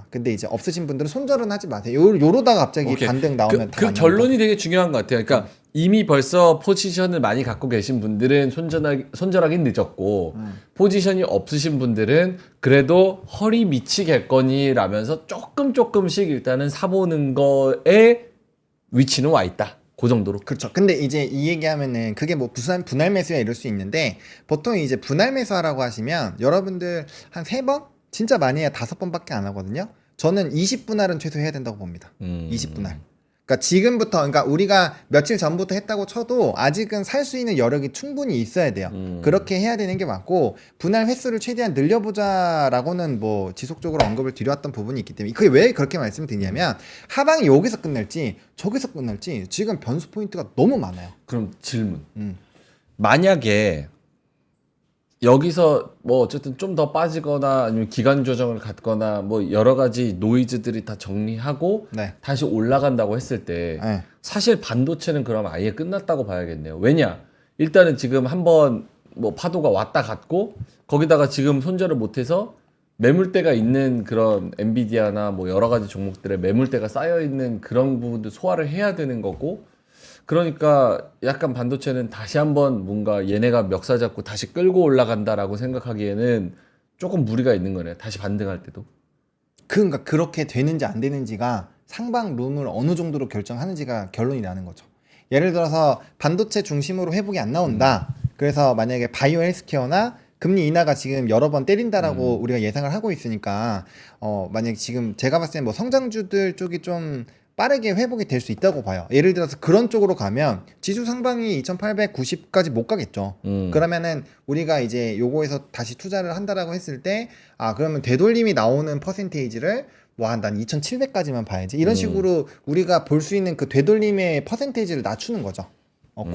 근데 이제 없으신 분들은 손절은 하지 마세요. 요러다가 갑자기 오케이. 반등 나오면 다 그 맞는 결론이 되게 중요한 것 같아요. 그러니까 이미 벌써 포지션을 많이 갖고 계신 분들은 손절하긴 늦었고 포지션이 없으신 분들은 그래도 허리 미치겠거니라면서 조금씩 일단은 사보는 거에 위치는 와 있다. 그 정도로. 그렇죠. 근데 이제 이 얘기하면은 그게 뭐 분할 매수야 이럴 수 있는데 보통 이제 분할 매수하라고 하시면 여러분들 한 3번? 진짜 많이 해야 5번밖에 안 하거든요. 저는 20분할은 최소 해야 된다고 봅니다. 20분할. 그러니까 지금부터 그러니까 우리가 며칠 전부터 했다고 쳐도 아직은 살 수 있는 여력이 충분히 있어야 돼요. 그렇게 해야 되는 게 맞고 분할 횟수를 최대한 늘려보자라고는 뭐 지속적으로 언급을 드려왔던 부분이 있기 때문에 그게 왜 그렇게 말씀드리냐면 하방이 여기서 끝날지 저기서 끝날지 지금 변수 포인트가 너무 많아요. 그럼 질문. 만약에 여기서 뭐 어쨌든 좀 더 빠지거나 아니면 기간 조정을 갖거나 뭐 여러 가지 노이즈들이 다 정리하고 네. 다시 올라간다고 했을 때 네. 사실 반도체는 그럼 아예 끝났다고 봐야겠네요. 왜냐? 일단은 지금 한번 뭐 파도가 왔다 갔고 거기다가 지금 손절을 못해서 매물대가 있는 그런 엔비디아나 뭐 여러 가지 종목들의 매물대가 쌓여 있는 그런 부분도 소화를 해야 되는 거고 그러니까 약간 반도체는 다시 한번 뭔가 얘네가 멱살 잡고 다시 끌고 올라간다라고 생각하기에는 조금 무리가 있는 거네. 다시 반등할 때도. 그러니까 그렇게 되는지 안 되는지가 상방 룸을 어느 정도로 결정하는지가 결론이 나는 거죠. 예를 들어서 반도체 중심으로 회복이 안 나온다. 그래서 만약에 바이오 헬스케어나 금리 인하가 지금 여러 번 때린다라고 우리가 예상을 하고 있으니까 만약에 지금 제가 봤을 때 뭐 성장주들 쪽이 좀 빠르게 회복이 될 수 있다고 봐요. 예를 들어서 그런 쪽으로 가면 지수 상방이 2,890까지 못 가겠죠. 그러면은 우리가 이제 요거에서 다시 투자를 한다라고 했을 때 그러면 되돌림이 나오는 퍼센테이지를 난 2,700까지만 봐야지. 이런 식으로 우리가 볼 수 있는 그 되돌림의 퍼센테이지를 낮추는 거죠.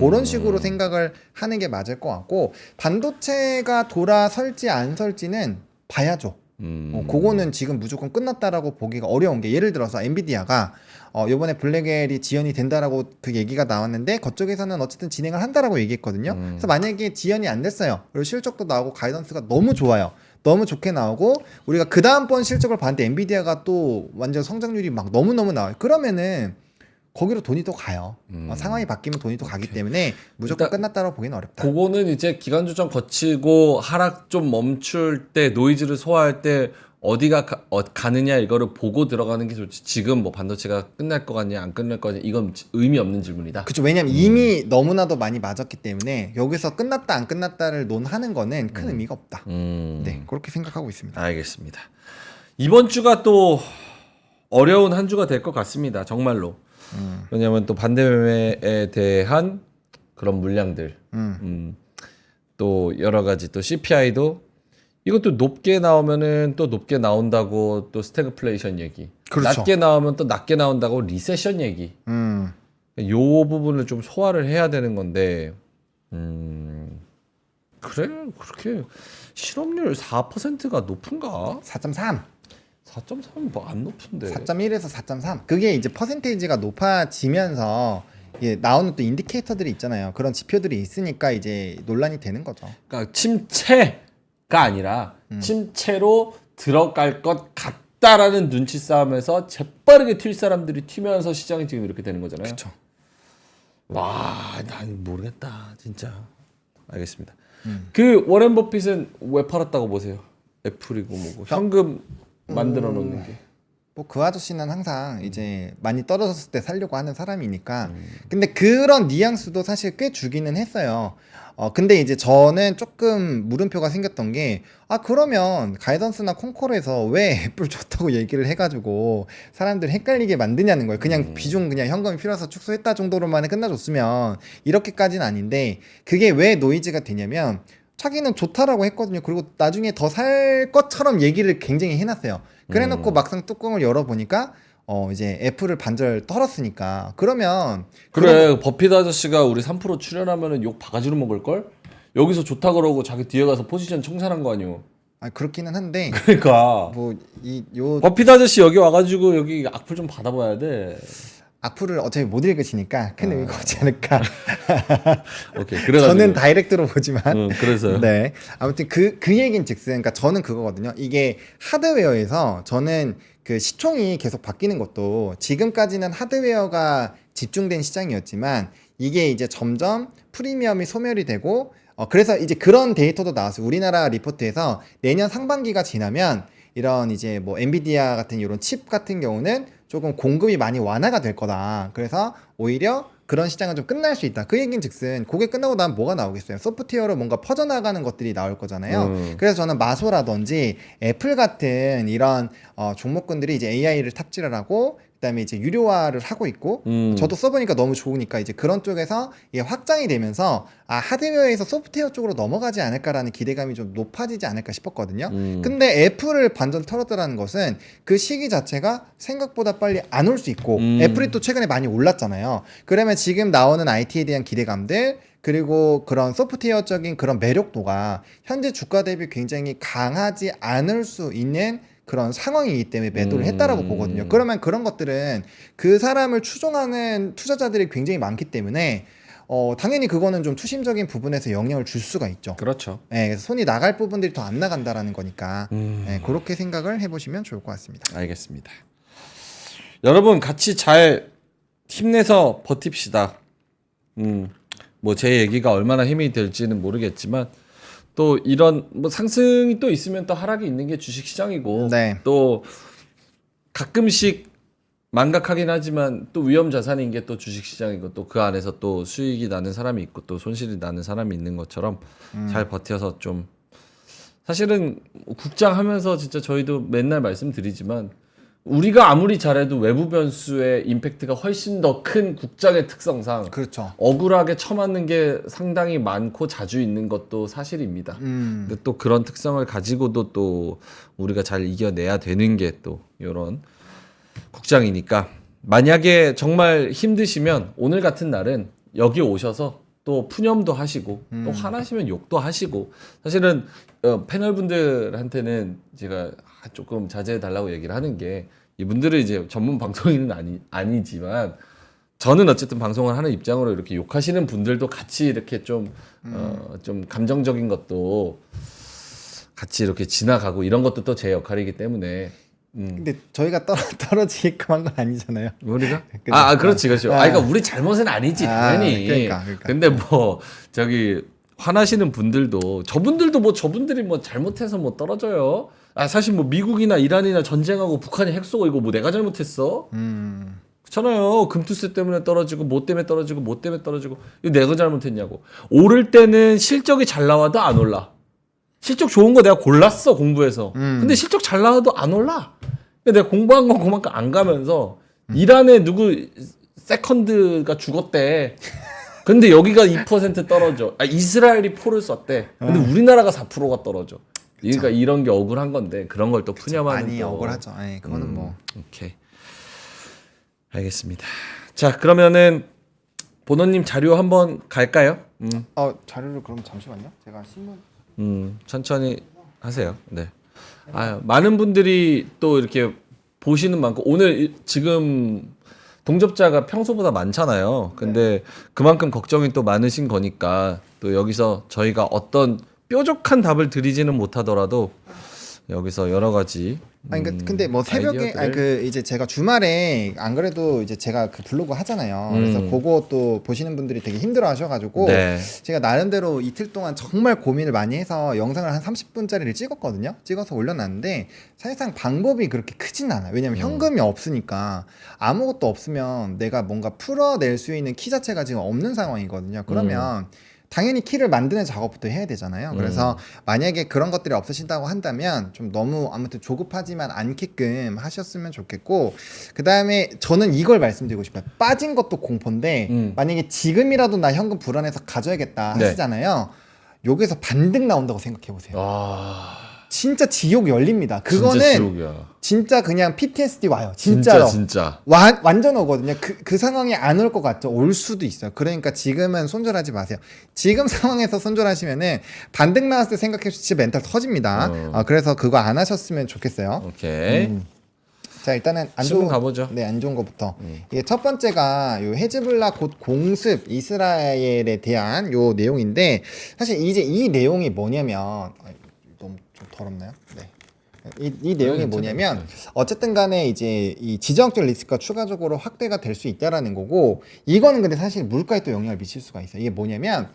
그런 식으로 생각을 하는 게 맞을 것 같고, 반도체가 돌아설지 안 설지는 봐야죠. 그거는 지금 무조건 끝났다라고 보기가 어려운 게, 예를 들어서 엔비디아가 요번에 블랙웰이 지연이 된다라고 그 얘기가 나왔는데 그쪽에서는 어쨌든 진행을 한다라고 얘기했거든요. 그래서 만약에 지연이 안 됐어요. 그리고 실적도 나오고 가이던스가 너무 좋아요. 너무 좋게 나오고 우리가 그 다음번 실적을 봤는데 엔비디아가 또 완전 성장률이 막 너무너무 나와요. 그러면은 거기로 돈이 또 가요. 상황이 바뀌면 돈이 또 가기 때문에 무조건 끝났다고 보기는 어렵다. 그거는 이제 기간 조정 거치고 하락 좀 멈출 때, 노이즈를 소화할 때 어디가 가느냐 이거를 보고 들어가는 게 좋지. 지금 뭐 반도체가 끝날 거 같냐 안 끝날 거 같냐, 이건 의미 없는 질문이다. 그렇죠. 왜냐면 이미 너무나도 많이 맞았기 때문에 여기서 끝났다 안 끝났다를 논하는 거는 큰 의미가 없다. 네, 그렇게 생각하고 있습니다. 알겠습니다. 이번 주가 또 어려운 한 주가 될 것 같습니다. 정말로. 왜냐하면 또 반대매매에 대한 그런 물량들, 또 여러 가지, 또 CPI도 이것도 높게 나오면은 또 높게 나온다고 또 스태그플레이션 얘기, 그렇죠. 낮게 나오면 또 낮게 나온다고 리세션 얘기. 요 부분을 좀 소화를 해야 되는 건데, 그래 그렇게 실업률 4%가 높은가? 4.3. 4.3은 뭐 안 높은데. 4.1에서 4.3. 그게 이제 퍼센테이지가 높아지면서 나오는 또 인디케이터들이 있잖아요. 그런 지표들이 있으니까 이제 논란이 되는 거죠. 그러니까 침체가 아니라 침체로 들어갈 것 같다라는 눈치 싸움에서 재빠르게 튈 사람들이 튀면서 시장이 지금 이렇게 되는 거잖아요. 그렇죠. 와, 난 모르겠다, 진짜. 알겠습니다. 그 워렌 버핏은 왜 팔았다고 보세요? 애플이고 뭐고 현금 만들어 놓는 게. 뭐 그 아저씨는 항상 이제 많이 떨어졌을 때 살려고 하는 사람이니까. 근데 그런 뉘앙스도 사실 꽤 주기는 했어요. 근데 이제 저는 조금 물음표가 생겼던 게, 그러면 가이던스나 콩콜에서 왜 애플 좋다고 얘기를 해가지고 사람들 헷갈리게 만드냐는 거예요. 그냥 비중 그냥 현금이 필요해서 축소했다 정도로만 끝나줬으면 이렇게까지는 아닌데, 그게 왜 노이즈가 되냐면 자기는 좋다라고 했거든요. 그리고 나중에 더 살 것처럼 얘기를 굉장히 해놨어요. 그래놓고 막상 뚜껑을 열어보니까 이제 애플을 반절 털었으니까. 그러면 그래, 버핏 아저씨가 우리 3% 출연하면은 욕 바가지로 먹을 걸? 여기서 좋다 그러고 자기 뒤에 가서 포지션 청산한 거 아니오? 그렇기는 한데 그러니까 버핏 아저씨 여기 와가지고 여기 악플 좀 받아봐야 돼. 악플을 어차피 못 읽으시니까 큰 의미가 없지 않을까. 오케이, 그래가지고 저는 다이렉트로 보지만. 그래서요. 네. 아무튼 그 얘기는 즉슨, 그러니까 저는 그거거든요. 이게 하드웨어에서 저는 그 시총이 계속 바뀌는 것도, 지금까지는 하드웨어가 집중된 시장이었지만 이게 이제 점점 프리미엄이 소멸이 되고, 그래서 이제 그런 데이터도 나왔어요. 우리나라 리포트에서 내년 상반기가 지나면 이런 이제 뭐 엔비디아 같은 이런 칩 같은 경우는 조금 공급이 많이 완화가 될 거다. 그래서 오히려 그런 시장은 좀 끝날 수 있다. 그 얘기는 즉슨 그게 끝나고 나면 뭐가 나오겠어요? 소프트웨어로 뭔가 퍼져나가는 것들이 나올 거잖아요. 그래서 저는 마소라든지 애플 같은 이런 종목군들이 이제 AI를 탑재를 하고 그다음에 이제 유료화를 하고 있고, 저도 써보니까 너무 좋으니까 이제 그런 쪽에서 이게 확장이 되면서 하드웨어에서 소프트웨어 쪽으로 넘어가지 않을까라는 기대감이 좀 높아지지 않을까 싶었거든요. 근데 애플을 반전 털었다라는 것은 그 시기 자체가 생각보다 빨리 안 올 수 있고, 애플이 또 최근에 많이 올랐잖아요. 그러면 지금 나오는 IT에 대한 기대감들, 그리고 그런 소프트웨어적인 그런 매력도가 현재 주가 대비 굉장히 강하지 않을 수 있는 그런 상황이기 때문에 매도를 했다라고 보거든요. 그러면 그런 것들은 그 사람을 추종하는 투자자들이 굉장히 많기 때문에 당연히 그거는 좀 투심적인 부분에서 영향을 줄 수가 있죠. 그렇죠. 네, 그래서 손이 나갈 부분들이 더 안 나간다라는 거니까 네, 그렇게 생각을 해보시면 좋을 것 같습니다. 알겠습니다. 여러분 같이 잘 힘내서 버팁시다. 뭐 제 얘기가 얼마나 힘이 될지는 모르겠지만, 또 이런 뭐 상승이 또 있으면 또 하락이 있는 게 주식 시장이고, 네. 또 가끔씩 망각하긴 하지만 또 위험 자산인 게 또 주식 시장이고, 또 그 안에서 또 수익이 나는 사람이 있고 또 손실이 나는 사람이 있는 것처럼 잘 버텨서 좀, 사실은 국장 하면서 진짜 저희도 맨날 말씀드리지만 우리가 아무리 잘해도 외부 변수의 임팩트가 훨씬 더 큰 국장의 특성상 그렇죠. 억울하게 처맞는 게 상당히 많고 자주 있는 것도 사실입니다. 근데 또 그런 특성을 가지고도 또 우리가 잘 이겨내야 되는 게 또 이런 국장이니까 만약에 정말 힘드시면 오늘 같은 날은 여기 오셔서 또 푸념도 하시고 또 화나시면 욕도 하시고 사실은 패널분들한테는 제가 조금 자제해 달라고 얘기를 하는 게 이분들은 이제 전문 방송인은 아니지만 저는 어쨌든 방송을 하는 입장으로 이렇게 욕하시는 분들도 같이 이렇게 좀 감정적인 것도 같이 이렇게 지나가고 이런 것도 또 제 역할이기 때문에 근데 저희가 떨어지게끔 한 건 아니잖아요. 우리가? 그죠? 그렇지. 그러니까 우리 잘못은 아니지, 당연히. 그러니까. 근데 뭐, 화나시는 분들도, 저분들이 뭐 잘못해서 뭐 떨어져요. 사실 뭐 미국이나 이란이나 전쟁하고 북한이 핵 쏘고 이거 뭐 내가 잘못했어? 그렇잖아요. 금투세 때문에 떨어지고, 뭐 때문에 떨어지고, 뭐 때문에 떨어지고, 이거 내가 잘못했냐고. 오를 때는 실적이 잘 나와도 안 올라. 실적 좋은 거 내가 골랐어, 공부해서. 근데 실적 잘 나와도 안 올라. 내가 공부한 건 그만큼 안 가면서 이란에 누구 세컨드가 죽었대. 근데 여기가 2% 떨어져. 이스라엘이 포를 쐈대. 근데 우리나라가 4%가 떨어져. 그러니까 이런 게 억울한 건데 그런 걸 또 푸념하는 많이 또. 억울하죠. 그거는 뭐. 오케이. 알겠습니다. 자, 그러면은 보노님 자료 한번 갈까요? 자료를 그럼 잠시만요. 제가 신문. 천천히 하세요. 네. 많은 분들이 또 이렇게 보시는 많고 오늘 지금 동접자가 평소보다 많잖아요. 근데 그만큼 걱정이 또 많으신 거니까 또 여기서 저희가 어떤 뾰족한 답을 드리지는 못하더라도 여기서 여러 가지 근데 뭐 새벽에 이제 제가 주말에 안 그래도 이제 제가 그 블로그 하잖아요. 그래서 그거 또 보시는 분들이 되게 힘들어 하셔가지고 네. 제가 나름대로 이틀 동안 정말 고민을 많이 해서 영상을 한 30분짜리를 찍었거든요. 찍어서 올려놨는데 사실상 방법이 그렇게 크진 않아요. 왜냐면 현금이 없으니까 아무것도 없으면 내가 뭔가 풀어낼 수 있는 키 자체가 지금 없는 상황이거든요. 그러면 당연히 키를 만드는 작업부터 해야 되잖아요. 그래서 만약에 그런 것들이 없으신다고 한다면 좀 너무 아무튼 조급하지만 않게끔 하셨으면 좋겠고, 그 다음에 저는 이걸 말씀드리고 싶어요. 빠진 것도 공포인데 만약에 지금이라도 나 현금 불안해서 가져야겠다 하시잖아요. 여기서 반등 나온다고 생각해 보세요. 진짜 지옥 열립니다. 그거는 진짜 지옥이야. 진짜 그냥 PTSD 와요. 진짜로. 진짜. 완전 오거든요. 그 상황이 안 올 것 같죠. 올 수도 있어요. 그러니까 지금은 손절하지 마세요. 지금 상황에서 손절하시면은 반등 나왔을 때 생각해 주시면 진짜 멘탈 터집니다. 그래서 그거 안 하셨으면 좋겠어요. 오케이. 자, 일단은 안 신문 좋은 가보죠. 네, 안 좋은 거부터. 이게 첫 번째가 요 헤즈볼라 곧 공습 이스라엘에 대한 요 내용인데, 사실 이제 이 내용이 뭐냐면 너무 좀 더럽나요? 네. 이 내용이 뭐냐면 어쨌든 간에 이제 이 지정학적 리스크가 추가적으로 확대가 될 수 있다라는 거고, 이거는 근데 사실 물가에 또 영향을 미칠 수가 있어요. 이게 뭐냐면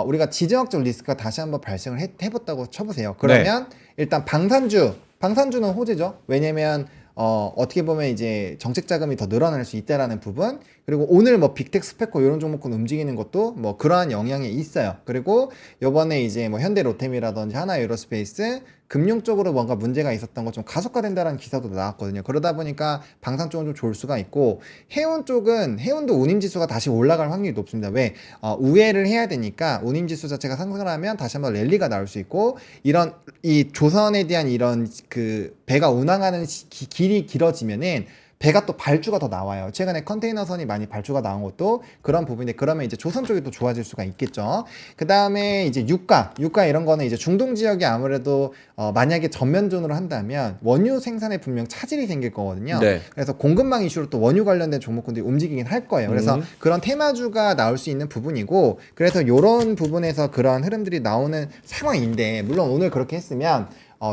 우리가 지정학적 리스크가 다시 한번 발생을 해봤다고 쳐보세요. 그러면 일단 방산주는 호재죠. 왜냐면 어떻게 보면 이제 정책 자금이 더 늘어날 수 있다라는 부분, 그리고 오늘 뭐 빅텍 스페코 이런 종목군 움직이는 것도 뭐 그러한 영향이 있어요. 그리고 요번에 이제 뭐 현대 로템이라든지 하나 에어로스페이스 금융 쪽으로 뭔가 문제가 있었던 거 좀 가속화된다라는 기사도 나왔거든요. 그러다 보니까 방산 쪽은 좀 좋을 수가 있고, 해운 쪽은 해운도 운임지수가 다시 올라갈 확률이 높습니다. 왜? 우회를 해야 되니까 운임지수 자체가 상승을 하면 다시 한번 랠리가 나올 수 있고, 이런 이 조선에 대한 이런 그 배가 운항하는 길이 길어지면은 배가 또 발주가 더 나와요. 최근에 컨테이너선이 많이 발주가 나온 것도 그런 부분인데, 그러면 이제 조선 쪽이 또 좋아질 수가 있겠죠. 그 다음에 이제 유가 이런 거는 이제 중동 지역이 아무래도 만약에 전면전으로 한다면 원유 생산에 분명 차질이 생길 거거든요. 네. 그래서 공급망 이슈로 또 원유 관련된 종목군들이 움직이긴 할 거예요. 그래서 그런 테마주가 나올 수 있는 부분이고, 그래서 이런 부분에서 그런 흐름들이 나오는 상황인데, 물론 오늘 그렇게 했으면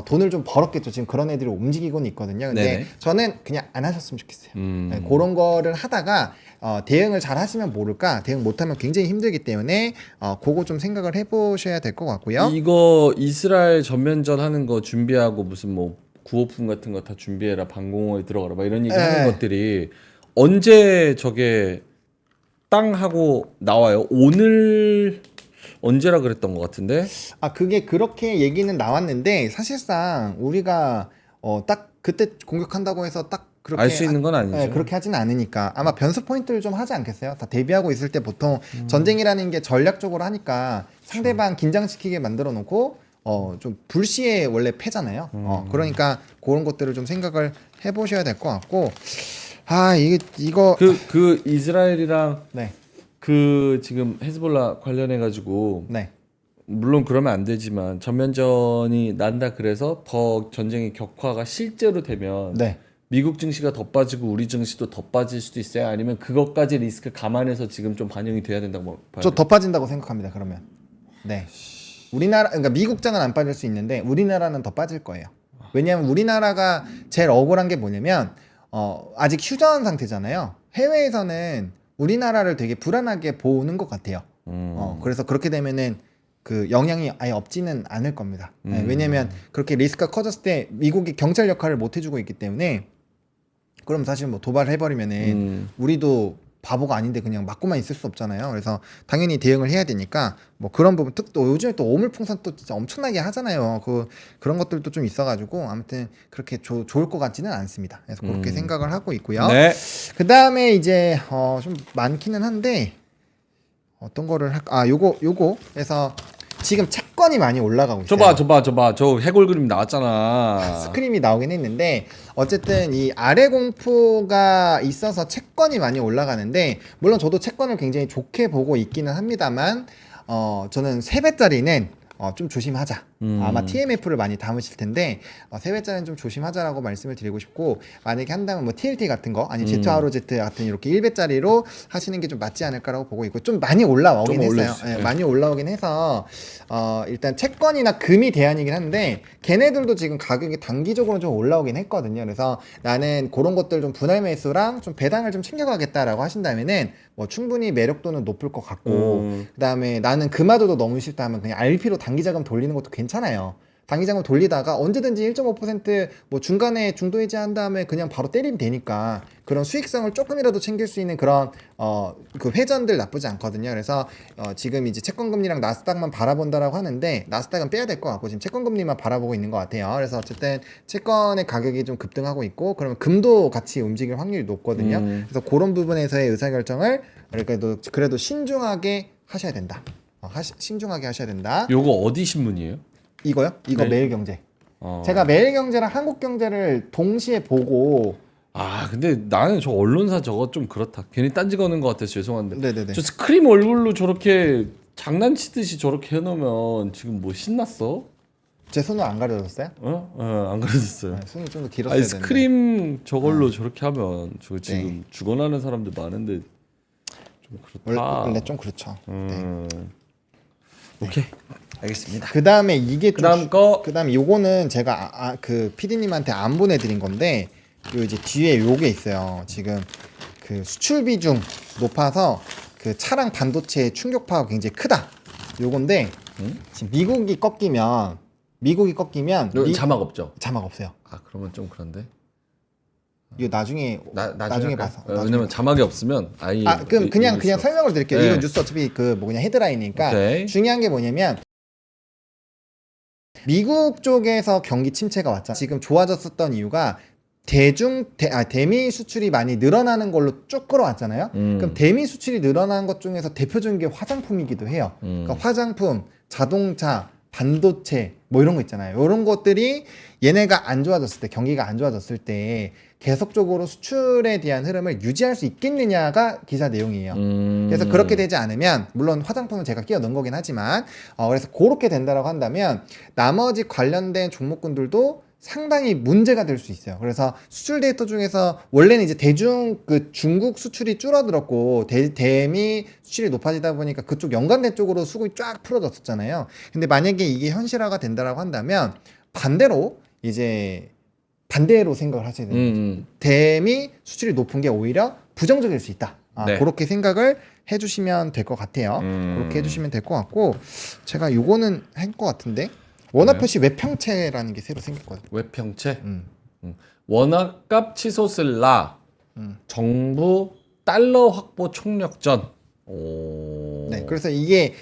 돈을 좀 벌었겠죠. 지금 그런 애들이 움직이고는 있거든요. 근데 네네. 저는 그냥 안 하셨으면 좋겠어요. 네, 그런 거를 하다가 대응을 잘 하시면 모를까, 대응 못하면 굉장히 힘들기 때문에 그거 좀 생각을 해보셔야 될 것 같고요. 이거 이스라엘 전면전 하는 거 준비하고 무슨 뭐 구호품 같은 거 다 준비해라, 방공호에 들어가라 막 이런 얘기 하는 것들이 언제 저게 땅 하고 나와요? 오늘 언제라 그랬던 것 같은데? 그게 그렇게 얘기는 나왔는데, 사실상 우리가 딱 그때 공격한다고 해서 딱 알 수 있는 건 아니죠. 네, 그렇게 하지는 않으니까 아마 변수 포인트를 좀 하지 않겠어요? 다 대비하고 있을 때 보통 전쟁이라는 게 전략적으로 하니까 상대방 긴장시키게 만들어 놓고 좀 불시에 원래 패잖아요. 그러니까 그런 것들을 좀 생각을 해보셔야 될 것 같고 이거 그 이스라엘이랑 네. 그 지금 헤즈볼라 관련해 가지고 네. 물론 그러면 안 되지만 전면전이 난다 그래서 더 전쟁의 격화가 실제로 되면 네. 미국 증시가 더 빠지고 우리 증시도 더 빠질 수도 있어요? 아니면 그것까지 리스크 감안해서 지금 좀 반영이 돼야 된다고 봐요? 저 더 빠진다고 생각합니다. 그러면 네. 우리나라 그러니까 미국장은 안 빠질 수 있는데 우리나라는 더 빠질 거예요. 왜냐하면 우리나라가 제일 억울한 게 뭐냐면 아직 휴전 상태잖아요. 해외에서는 우리나라를 되게 불안하게 보는 것 같아요. 그래서 그렇게 되면은 그 영향이 아예 없지는 않을 겁니다. 네, 왜냐하면 그렇게 리스크가 커졌을 때 미국이 경찰 역할을 못 해주고 있기 때문에 그럼 사실 뭐 도발을 해버리면은 우리도 바보가 아닌데 그냥 맞고만 있을 수 없잖아요. 그래서 당연히 대응을 해야 되니까 뭐 그런 부분 또 요즘에 또 오물풍선 또 진짜 엄청나게 하잖아요. 그런 것들도 좀 있어가지고 아무튼 그렇게 좋을 것 같지는 않습니다. 그래서 그렇게 생각을 하고 있고요. 네. 그 다음에 이제 좀 많기는 한데 어떤 거를 요거 해서 지금 채권이 많이 올라가고 있어요. 저봐 저 해골 그림 나왔잖아. 스크림이 나오긴 했는데 어쨌든 이 아래 공포가 있어서 채권이 많이 올라가는데 물론 저도 채권을 굉장히 좋게 보고 있기는 합니다만 저는 3배짜리는 좀 조심하자. 아마 TMF를 많이 담으실 텐데 3배짜리는 좀 조심하자라고 말씀을 드리고 싶고 만약에 한다면 뭐 TLT 같은 거 아니면 ZROZ 같은 이렇게 1배짜리로 하시는 게 좀 맞지 않을까라고 보고 있고 좀 많이 올라오긴 했어요. 네, 많이 올라오긴 해서 일단 채권이나 금이 대안이긴 한데 걔네들도 지금 가격이 단기적으로 좀 올라오긴 했거든요. 그래서 나는 그런 것들 좀 분할 매수랑 좀 배당을 좀 챙겨가겠다라고 하신다면은 뭐 충분히 매력도는 높을 것 같고 그다음에 나는 금화도도 너무 싫다 하면 그냥 RP로 단기 자금 돌리는 것도 괜찮아요. 단기 자금 돌리다가 언제든지 1.5%뭐 중간에 중도 해지한 다음에 그냥 바로 때리면 되니까 그런 수익성을 조금이라도 챙길 수 있는 그런 그 회전들 나쁘지 않거든요. 그래서 지금 이제 채권금리랑 나스닥만 바라본다라고 하는데 나스닥은 빼야 될 것 같고 지금 채권금리만 바라보고 있는 것 같아요. 그래서 어쨌든 채권의 가격이 좀 급등하고 있고 그러면 금도 같이 움직일 확률이 높거든요. 그래서 그런 부분에서의 의사결정을 그래도 신중하게 하셔야 된다. 신중하게 하셔야 된다. 요거 어디 신문이에요? 이거요? 이거 네. 매일경제. 제가 매일경제랑 한국경제를 동시에 보고 근데 나는 저 언론사 저거 좀 그렇다. 괜히 딴지 거는 것 같아서 죄송한데. 네네네. 저 스크림 얼굴로 저렇게 장난치듯이 저렇게 해놓으면 지금 뭐 신났어? 제 손을 안 가려졌어요? 안 그러셨어요. 손이 좀 더 길었어야 아니 되는데. 스크림 저걸로 저렇게 하면 저 지금 죽어나는 사람들 많은데 좀 그렇다. 원래 좀 그렇죠. 네. 오케이 알겠습니다. 그 다음에 이게 그다음 거 그다음 요거는 제가 그 PD님한테 안 보내드린 건데 요 이제 뒤에 요게 있어요. 지금 그 수출 비중 높아서 그 차량 반도체 충격파가 굉장히 크다. 요건데 지금 미국이 꺾이면 여기 자막 없죠? 자막 없어요. 그러면 좀 그런데. 이거 나중에 나중에 봐서. 왜냐면 자막이 없으면 아예. 그럼 그냥 설명을 드릴게요. 네. 이건 뉴스 어차피 그냥 헤드라인이니까 오케이. 중요한 게 뭐냐면 미국 쪽에서 경기 침체가 왔잖아. 지금 좋아졌었던 이유가 대미 수출이 많이 늘어나는 걸로 쭉 끌어왔잖아요. 그럼 대미 수출이 늘어나는 것 중에서 대표적인 게 화장품이기도 해요. 그러니까 화장품, 자동차, 반도체 뭐 이런 거 있잖아요. 이런 것들이 얘네가 안 좋아졌을 때, 경기가 안 좋아졌을 때 계속적으로 수출에 대한 흐름을 유지할 수 있겠느냐가 기사 내용이에요. 그래서 그렇게 되지 않으면 물론 화장품은 제가 끼워 넣은 거긴 하지만 그래서 그렇게 된다라고 한다면 나머지 관련된 종목군들도 상당히 문제가 될 수 있어요. 그래서 수출 데이터 중에서 원래는 이제 중국 수출이 줄어들었고 대미 수출이 높아지다 보니까 그쪽 연관된 쪽으로 수급이 쫙 풀어졌었잖아요. 근데 만약에 이게 현실화가 된다라고 한다면 반대로 생각을 하셔야 됩니다. 대미 수출이 높은 게 오히려 부정적일 수 있다. 네. 그렇게 생각을 해주시면 될 것 같아요. 그렇게 해주시면 될 것 같고 제가 요거는 할 것 같은데 원화표시 외평채라는 게 새로 생겼거든요. 외평채. 원화값 치솟을 나. 정부 달러 확보 총력전. 오. 네, 그래서 이게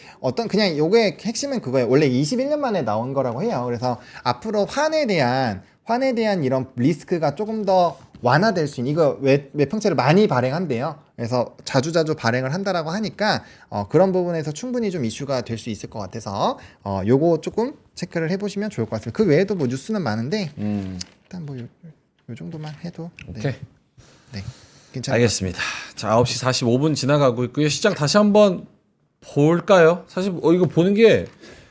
그냥 요게 핵심은 그거예요. 원래 21년 만에 나온 거라고 해요. 그래서 앞으로 환에 대한 이런 리스크가 조금 더 완화될 수 있는 이거 외평채를 많이 발행한대요. 그래서 자주자주 발행을 한다라고 하니까 그런 부분에서 충분히 좀 이슈가 될 수 있을 것 같아서 요거 조금 체크를 해보시면 좋을 것 같습니다. 그 외에도 뭐 뉴스는 많은데 일단 뭐 요 정도만 해도 오케이. 네 괜찮아요. 알겠습니다. 자, 9시 45분 지나가고 있고요. 시장 다시 한번 볼까요? 사실 이거 보는 게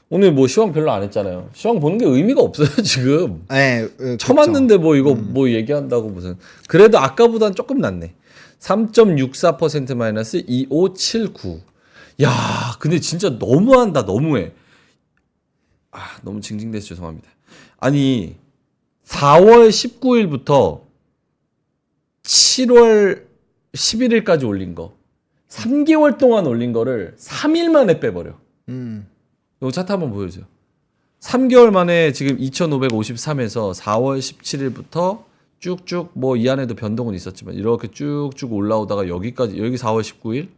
오늘 뭐 시황 별로 안 했잖아요. 시황 보는 게 의미가 없어요, 지금. 네, 쳐맞는데 뭐 이거 뭐 얘기한다고 무슨. 그래도 아까보단 조금 낫네. 3.64% 마이너스 2579. 야, 근데 진짜 너무한다, 너무해. 아, 너무 징징대서 죄송합니다. 아니, 4월 19일부터 7월 11일까지 올린 거. 3개월 동안 올린 거를 3일 만에 빼버려. 이거 차트 한번 보여주세요. 3개월 만에 지금 2553에서 4월 17일부터 쭉쭉 뭐 이 안에도 변동은 있었지만 이렇게 쭉쭉 올라오다가 여기까지 여기 4월 19일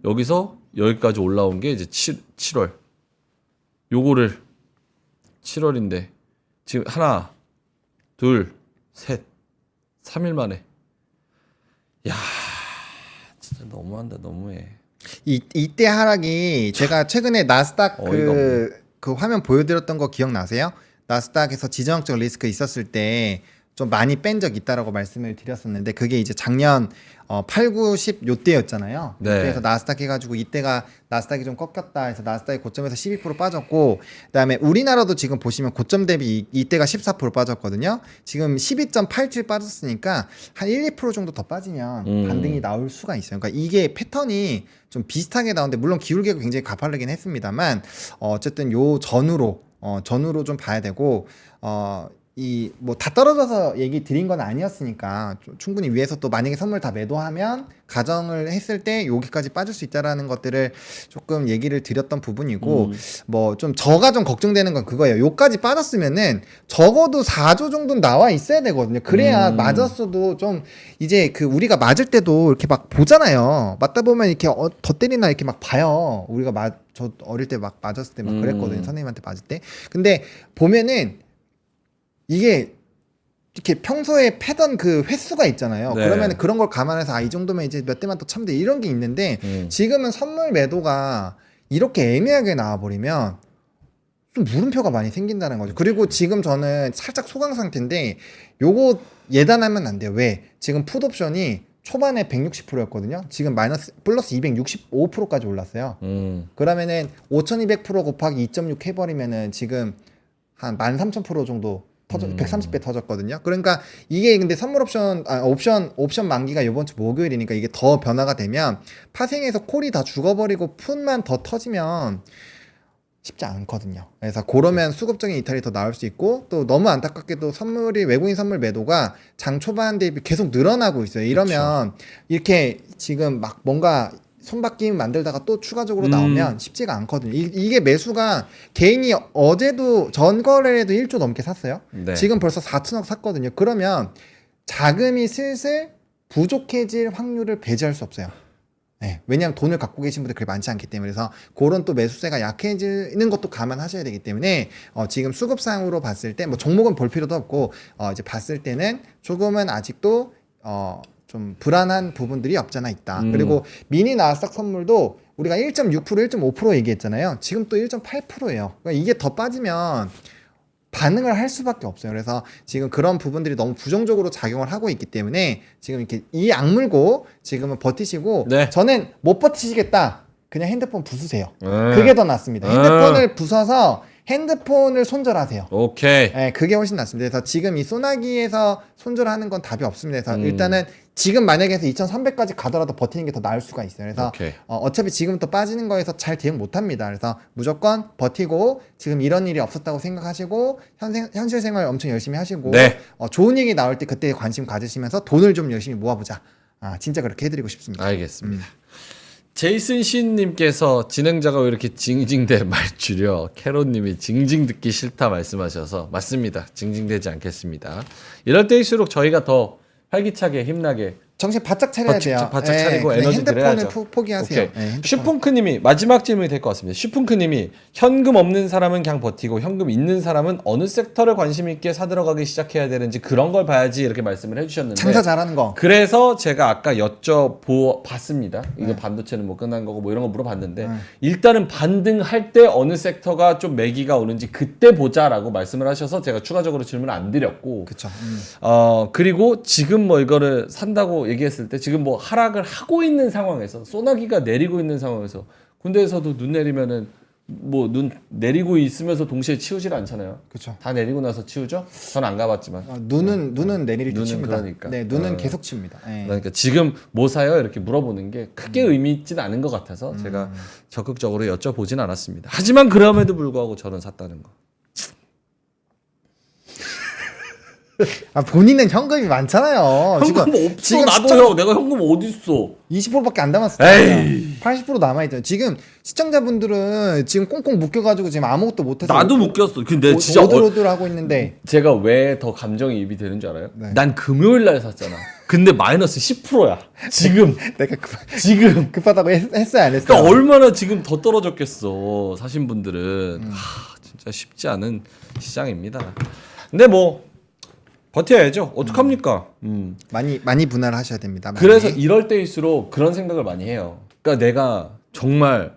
여기서 여기까지 올라온 게 이제 7월 요거를 7월인데 지금 하나 둘 셋 3일 만에 야 진짜 너무한다 너무해. 이때 하락이 제가 최근에 나스닥 어이가 그 화면 보여드렸던 거 기억나세요? 나스닥에서 지정학적 리스크 있었을 때 좀 많이 뺀 적 있다라고 말씀을 드렸었는데 그게 이제 작년 8, 9, 10 요때였잖아요. 네. 그래서 나스닥 해가지고 이때가 나스닥이 좀 꺾였다 해서 나스닥이 고점에서 12% 빠졌고 그다음에 우리나라도 지금 보시면 고점 대비 이때가 14% 빠졌거든요. 지금 12.87 빠졌으니까 한 1, 2% 정도 더 빠지면 반등이 나올 수가 있어요. 그러니까 이게 패턴이 좀 비슷하게 나오는데 물론 기울기가 굉장히 가파르긴 했습니다만 어쨌든 요 전후로 좀 봐야 되고 이 뭐 다 떨어져서 얘기 드린 건 아니었으니까 좀 충분히 위에서 또 만약에 선물 다 매도하면 가정을 했을 때 여기까지 빠질 수 있다라는 것들을 조금 얘기를 드렸던 부분이고 뭐 좀 저가 좀 걱정되는 건 그거예요. 요까지 빠졌으면은 적어도 4조 정도는 나와 있어야 되거든요. 그래야 맞았어도 좀 이제 그 우리가 맞을 때도 이렇게 막 보잖아요. 맞다 보면 이렇게 더 때리나 이렇게 막 봐요. 우리가 저 어릴 때 막 맞았을 때 막 그랬거든요. 선생님한테 맞을 때. 근데 보면은 이게 이렇게 평소에 패던 그 횟수가 있잖아요. 네. 그러면 그런 걸 감안해서 이 정도면 이제 몇 대만 더 차면 돼 이런 게 있는데 지금은 선물 매도가 이렇게 애매하게 나와버리면 좀 물음표가 많이 생긴다는 거죠. 그리고 지금 저는 살짝 소강 상태인데 요거 예단하면 안 돼요. 왜? 지금 풋옵션이 초반에 160%였거든요. 지금 플러스 265%까지 올랐어요. 그러면은 5200% 곱하기 2.6 해버리면은 지금 한 13,000% 정도 130배 터졌거든요. 그러니까 이게 근데 선물 옵션 만기가 이번 주 목요일이니까 이게 더 변화가 되면 파생해서 콜이 다 죽어버리고 풋만 더 터지면 쉽지 않거든요. 그래서 그러면 수급적인 이탈이 더 나올 수 있고 또 너무 안타깝게도 외국인 선물 매도가 장 초반 대비 계속 늘어나고 있어요. 이러면 이렇게 지금 막 뭔가 손바뀜 만들다가 또 추가적으로 나오면 쉽지가 않거든요. 이게 매수가 개인이 어제도 전거래에도 1조 넘게 샀어요. 네. 지금 벌써 4천억 샀거든요. 그러면 자금이 슬슬 부족해질 확률을 배제할 수 없어요. 네, 왜냐하면 돈을 갖고 계신 분들 그렇게 많지 않기 때문에 그래서 그런 또 매수세가 약해지는 것도 감안하셔야 되기 때문에 지금 수급상으로 봤을 때 뭐 종목은 볼 필요도 없고 이제 봤을 때는 조금은 아직도 좀 불안한 부분들이 없잖아 있다. 그리고 미니 나스닥 선물도 우리가 1.6%, 1.5% 얘기했잖아요. 지금 또 1.8%예요. 그러니까 이게 더 빠지면 반응을 할 수밖에 없어요. 그래서 지금 그런 부분들이 너무 부정적으로 작용을 하고 있기 때문에 지금 이렇게 이 악물고 지금은 버티시고 네. 저는 못 버티시겠다. 그냥 핸드폰 부수세요. 그게 더 낫습니다. 핸드폰을 부숴서 핸드폰을 손절하세요. 오케이. 네, 그게 훨씬 낫습니다. 그래서 지금 이 소나기에서 손절하는 건 답이 없습니다. 그래서 일단은 지금 만약에 해서 2300까지 가더라도 버티는 게 더 나을 수가 있어요. 그래서 어차피 지금부터 빠지는 거에서 잘 대응 못 합니다. 그래서 무조건 버티고 지금 이런 일이 없었다고 생각하시고 현실 생활 엄청 열심히 하시고 네. 좋은 얘기 나올 때 그때 관심 가지시면서 돈을 좀 열심히 모아보자. 진짜 그렇게 해드리고 싶습니다. 알겠습니다. 제이슨 신님께서 진행자가 왜 이렇게 징징대 말줄여 캐롯님이 징징 듣기 싫다 말씀하셔서 맞습니다. 징징대지 않겠습니다. 이럴 때일수록 저희가 더 활기차게 힘나게 정신 바짝 차려야 돼요. 바짝 차리고 그냥 에너지 핸드폰을 드려야죠. 포기하세요. 오케이. 핸드폰. 슈풍크님이 마지막 질문이 될 것 같습니다. 슈풍크님이 현금 없는 사람은 그냥 버티고 현금 있는 사람은 어느 섹터를 관심 있게 사들어가기 시작해야 되는지 그런 걸 봐야지 이렇게 말씀을 해주셨는데 장사 잘하는 거. 그래서 제가 아까 여쭤봤습니다. 이거 반도체는 뭐 끝난 거고 뭐 이런 거 물어봤는데 일단은 반등할 때 어느 섹터가 좀 매기가 오는지 그때 보자라고 말씀을 하셔서 제가 추가적으로 질문을 안 드렸고 그쵸. 그리고 지금 뭐 이거를 산다고 얘기했을 때 지금 뭐 하락을 하고 있는 상황에서 소나기가 내리고 있는 상황에서 군대에서도 눈 내리면은 뭐 눈 내리고 있으면서 동시에 치우질 않잖아요. 그쵸. 다 내리고 나서 치우죠? 전 안 가봤지만. 눈은 내릴 때 눈은 칩니다. 그러니까. 네, 눈은 계속 칩니다. 네. 그러니까 지금 뭐 사요? 이렇게 물어보는 게 크게 의미 있지는 않은 것 같아서 제가 적극적으로 여쭤보진 않았습니다. 하지만 그럼에도 불구하고 저는 샀다는 거. 본인은 현금이 많잖아요. 현금 없어. 지금 나도 시청- 형. 내가 현금 어디 있어? 20%밖에 안 남았어요. 에이. 80% 남아있죠. 지금 시청자분들은 지금 꽁꽁 묶여가지고 지금 아무것도 못해서 나도 묶였어. 근데 진짜 오들오들 하고 있는데 제가 왜 더 감정이입이 되는 줄 알아요? 네. 난 금요일 날 샀잖아. 근데 마이너스 10%야. 지금. 내가 지금. 급하다고 했어요 안 했어요? 그러니까 얼마나 지금 더 떨어졌겠어. 사신 분들은. 진짜 쉽지 않은 시장입니다. 근데 뭐 버텨야죠. 어떡합니까? 많이 분할을 하셔야 됩니다. 많이. 그래서 이럴 때일수록 그런 생각을 많이 해요. 그러니까 내가 정말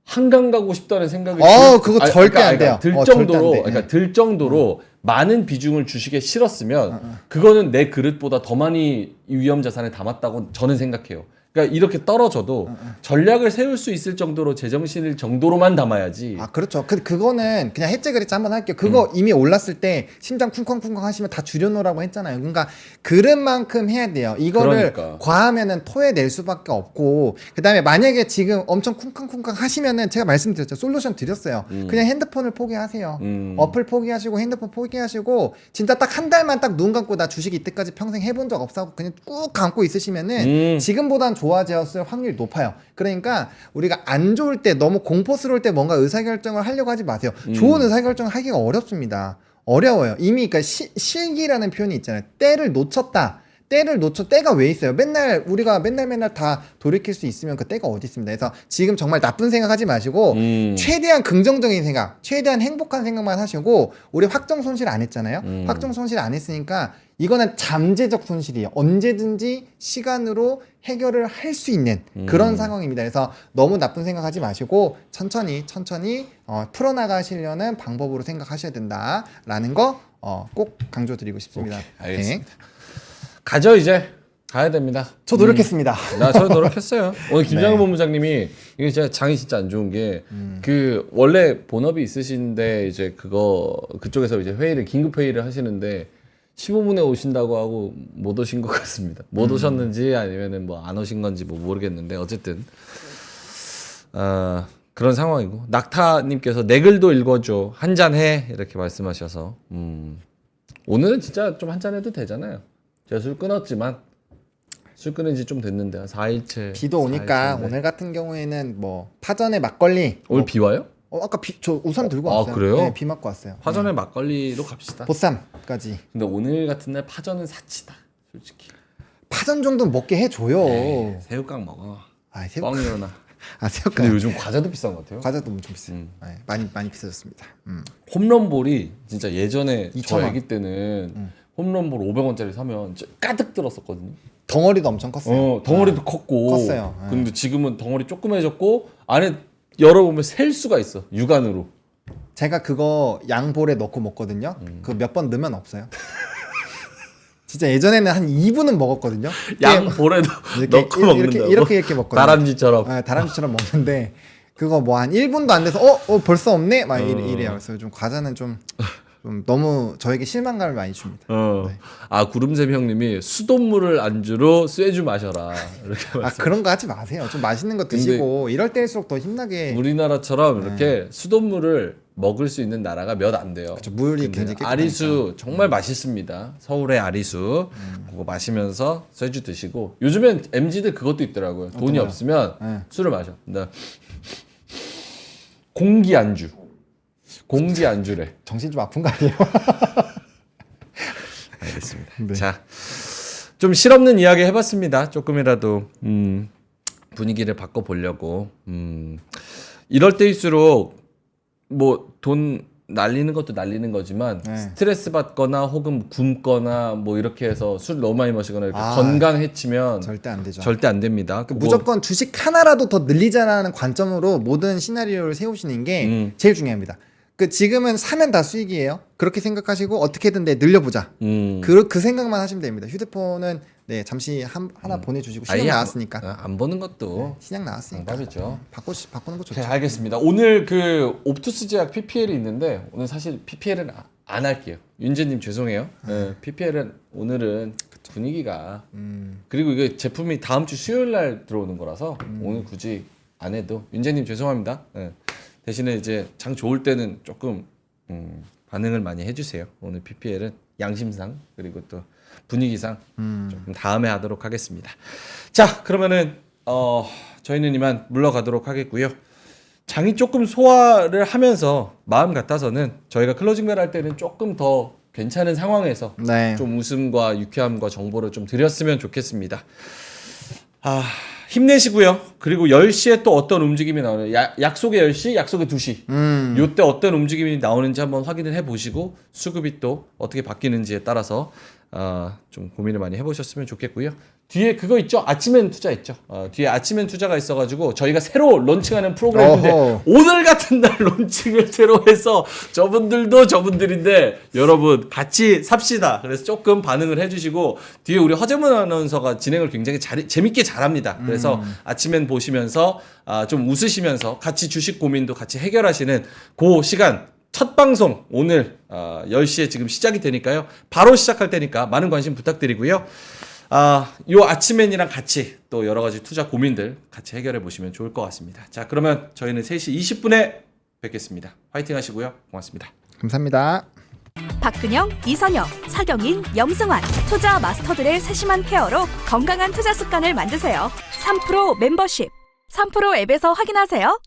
한강 가고 싶다는 생각이 그거 절대 안 돼요. 들 절대 안 정도로 돼. 그러니까 들 정도로 많은 비중을 주식에 실었으면 그거는 내 그릇보다 더 많이 위험 자산에 담았다고 저는 생각해요. 그러니까 이렇게 떨어져도 전략을 세울 수 있을 정도로 제정신일 정도로만 담아야지. 그렇죠. 그거는 그냥 해제 그랬지 한번 할게요. 그거 이미 올랐을 때 심장 쿵쾅쿵쾅 하시면 다 줄여놓으라고 했잖아요. 그러니까 그릇만큼 해야 돼요. 이거를 그러니까. 과하면은 토해낼 수밖에 없고 그다음에 만약에 지금 엄청 쿵쾅쿵쾅 하시면은 제가 말씀드렸죠. 솔루션 드렸어요. 그냥 핸드폰을 포기하세요. 어플 포기하시고 핸드폰 포기하시고 진짜 딱 한 달만 딱 눈 감고 나 주식 이때까지 평생 해본 적 없어 하고 그냥 꾹 감고 있으시면은 지금보단 좋아졌을 확률이 높아요. 그러니까 우리가 안 좋을 때 너무 공포스러울 때 뭔가 의사결정을 하려고 하지 마세요. 좋은 의사결정을 하기가 어렵습니다. 어려워요. 이미 그러니까 실기라는 표현이 있잖아요. 때를 놓쳤다. 때가 왜 있어요? 우리가 맨날 다 돌이킬 수 있으면 그 때가 어디 있습니다. 그래서 지금 정말 나쁜 생각하지 마시고 최대한 긍정적인 생각, 최대한 행복한 생각만 하시고 우리 확정 손실 안 했잖아요. 확정 손실 안 했으니까 이거는 잠재적 손실이에요. 언제든지 시간으로 해결을 할 수 있는 그런 상황입니다. 그래서 너무 나쁜 생각하지 마시고 천천히 풀어나가시려는 방법으로 생각하셔야 된다라는 거 꼭 강조드리고 싶습니다. 오케이, 알겠습니다. 가죠 이제 가야 됩니다. 저 노력했습니다. 저 노력했어요. 오늘 김장훈 네. 본부장님이 이게 제가 장이 진짜 안 좋은 게 그 원래 본업이 있으신데 이제 그쪽에서 이제 긴급 회의를 하시는데 15분에 오신다고 하고 못 오신 것 같습니다. 못 오셨는지 아니면은 뭐 안 오신 건지 뭐 모르겠는데 어쨌든 그런 상황이고 낙타님께서 내 글도 읽어줘 한 잔 해 이렇게 말씀하셔서 오늘은 진짜 좀 한 잔 해도 되잖아요. 제가 술 끊었지만 술 끊은 지 좀 됐는데 한 4일째 비도 오니까 오늘 같은 경우에는 뭐 파전에 막걸리 오늘 비 와요? 아까 저 우산 들고 왔어요. 그래요? 네, 비 맞고 왔어요. 파전에 막걸리로 갑시다. 보쌈까지. 근데 오늘 같은 날 파전은 사치다 솔직히. 파전 정도는 먹게 해줘요. 새우깡 먹어. 새우깡. 뻥이로나. 새우깡. 근데 요즘 과자도 비싼 것 같아요. 과자도 엄청 비싸요. 네, 많이 비싸졌습니다. 홈런볼이 진짜 예전에 저 2,000원. 아기 때는 홈런볼 500원짜리 사면 진짜 가득 들었었거든요. 덩어리도 엄청 컸어요. 덩어리도 컸고. 컸어요. 네. 근데 지금은 덩어리 조그매졌고 안에 열어보면 셀 수가 있어. 육안으로. 제가 그거 양볼에 넣고 먹거든요. 그 몇 번 넣으면 없어요. 진짜 예전에는 한 2분은 먹었거든요. 양볼에 넣고 먹는다고. 이렇게 먹거든요. 다람쥐처럼. 다람쥐처럼 먹는데 그거 뭐 한 1분도 안 돼서 벌써 없네? 막 이래요. 그래서 좀 과자는 좀 너무 저에게 실망감을 많이 줍니다. 네. 구름샘 형님이 수돗물을 안주로 쇠주 마셔라. 이렇게 그런 거 하지 마세요. 좀 맛있는 거 드시고 이럴 때일수록 더 힘나게. 우리나라처럼 이렇게 수돗물을 먹을 수 있는 나라가 몇 안 돼요. 그렇죠. 물이 굉장히 깨끗하니까. 아리수 정말 맛있습니다. 서울의 아리수 그거 마시면서 쇠주 드시고 요즘엔 MZ들 그것도 있더라고요. 돈이 거요? 없으면 네. 술을 마셔. 근데 공기 안주래. 정신 좀 아픈 거 아니에요? 알겠습니다. 네. 자, 좀 실없는 이야기 해봤습니다. 조금이라도 분위기를 바꿔보려고. 이럴 때일수록 뭐 돈 날리는 것도 날리는 거지만 네. 스트레스 받거나 혹은 굶거나 뭐 이렇게 해서 술 너무 많이 마시거나 이렇게 아, 건강 해치면 절대 안 되죠. 절대 안 됩니다. 그 무조건 주식 하나라도 더 늘리자라는 관점으로 모든 시나리오를 세우시는 게 제일 중요합니다. 그 지금은 사면 다 수익이에요. 그렇게 생각하시고 어떻게든 늘려보자. 그 생각만 하시면 됩니다. 휴대폰은 네 잠시 하나 보내주시고 신약 아예 나왔으니까. 안 보는 것도 신약 나왔으니까. 방법이죠. 바꾸는 거 좋죠. 네, 알겠습니다. 오늘 그 옵투스 제약 PPL이 있는데 오늘 사실 PPL은 안 할게요. 윤재님 죄송해요. 네, PPL은 오늘은 분위기가 그리고 이게 제품이 다음 주 수요일 날 들어오는 거라서 오늘 굳이 안 해도 윤재님 죄송합니다. 네. 대신에 이제 장 좋을 때는 조금 반응을 많이 해주세요. 오늘 PPL은 양심상 그리고 또 분위기상 조금 다음에 하도록 하겠습니다. 자 그러면은 저희는 이만 물러가도록 하겠고요. 장이 조금 소화를 하면서 마음 같아서는 저희가 클로징벨 할 때는 조금 더 괜찮은 상황에서 네. 좀 웃음과 유쾌함과 정보를 좀 드렸으면 좋겠습니다. 힘내시고요. 그리고 10시에 또 어떤 움직임이 나오는 약속의 10시, 약속의 2시. 요때 어떤 움직임이 나오는지 한번 확인을 해보시고 수급이 또 어떻게 바뀌는지에 따라서 좀 고민을 많이 해보셨으면 좋겠고요. 뒤에 그거 있죠? 아침엔 투자 있죠? 뒤에 아침엔 투자가 있어가지고 저희가 새로 론칭하는 프로그램인데 어허. 오늘 같은 날 론칭을 새로 해서 저분들도 저분들인데 여러분 같이 삽시다. 그래서 조금 반응을 해주시고 뒤에 우리 허재문 아나운서가 진행을 굉장히 재밌게 잘합니다. 그래서 아침엔 보시면서 좀 웃으시면서 같이 주식 고민도 같이 해결하시는 그 시간 첫 방송 오늘 10시에 지금 시작이 되니까요. 바로 시작할 테니까 많은 관심 부탁드리고요. 요 아침엔이랑 같이 또 여러 가지 투자 고민들 같이 해결해 보시면 좋을 것 같습니다. 자, 그러면 저희는 3시 20분에 뵙겠습니다. 화이팅 하시고요. 고맙습니다. 감사합니다. 박근영, 이선영, 사경인, 염승환 투자 마스터들의 세심한 케어로 건강한 투자 습관을 만드세요. 3프로 멤버십 3프로 앱에서 확인하세요.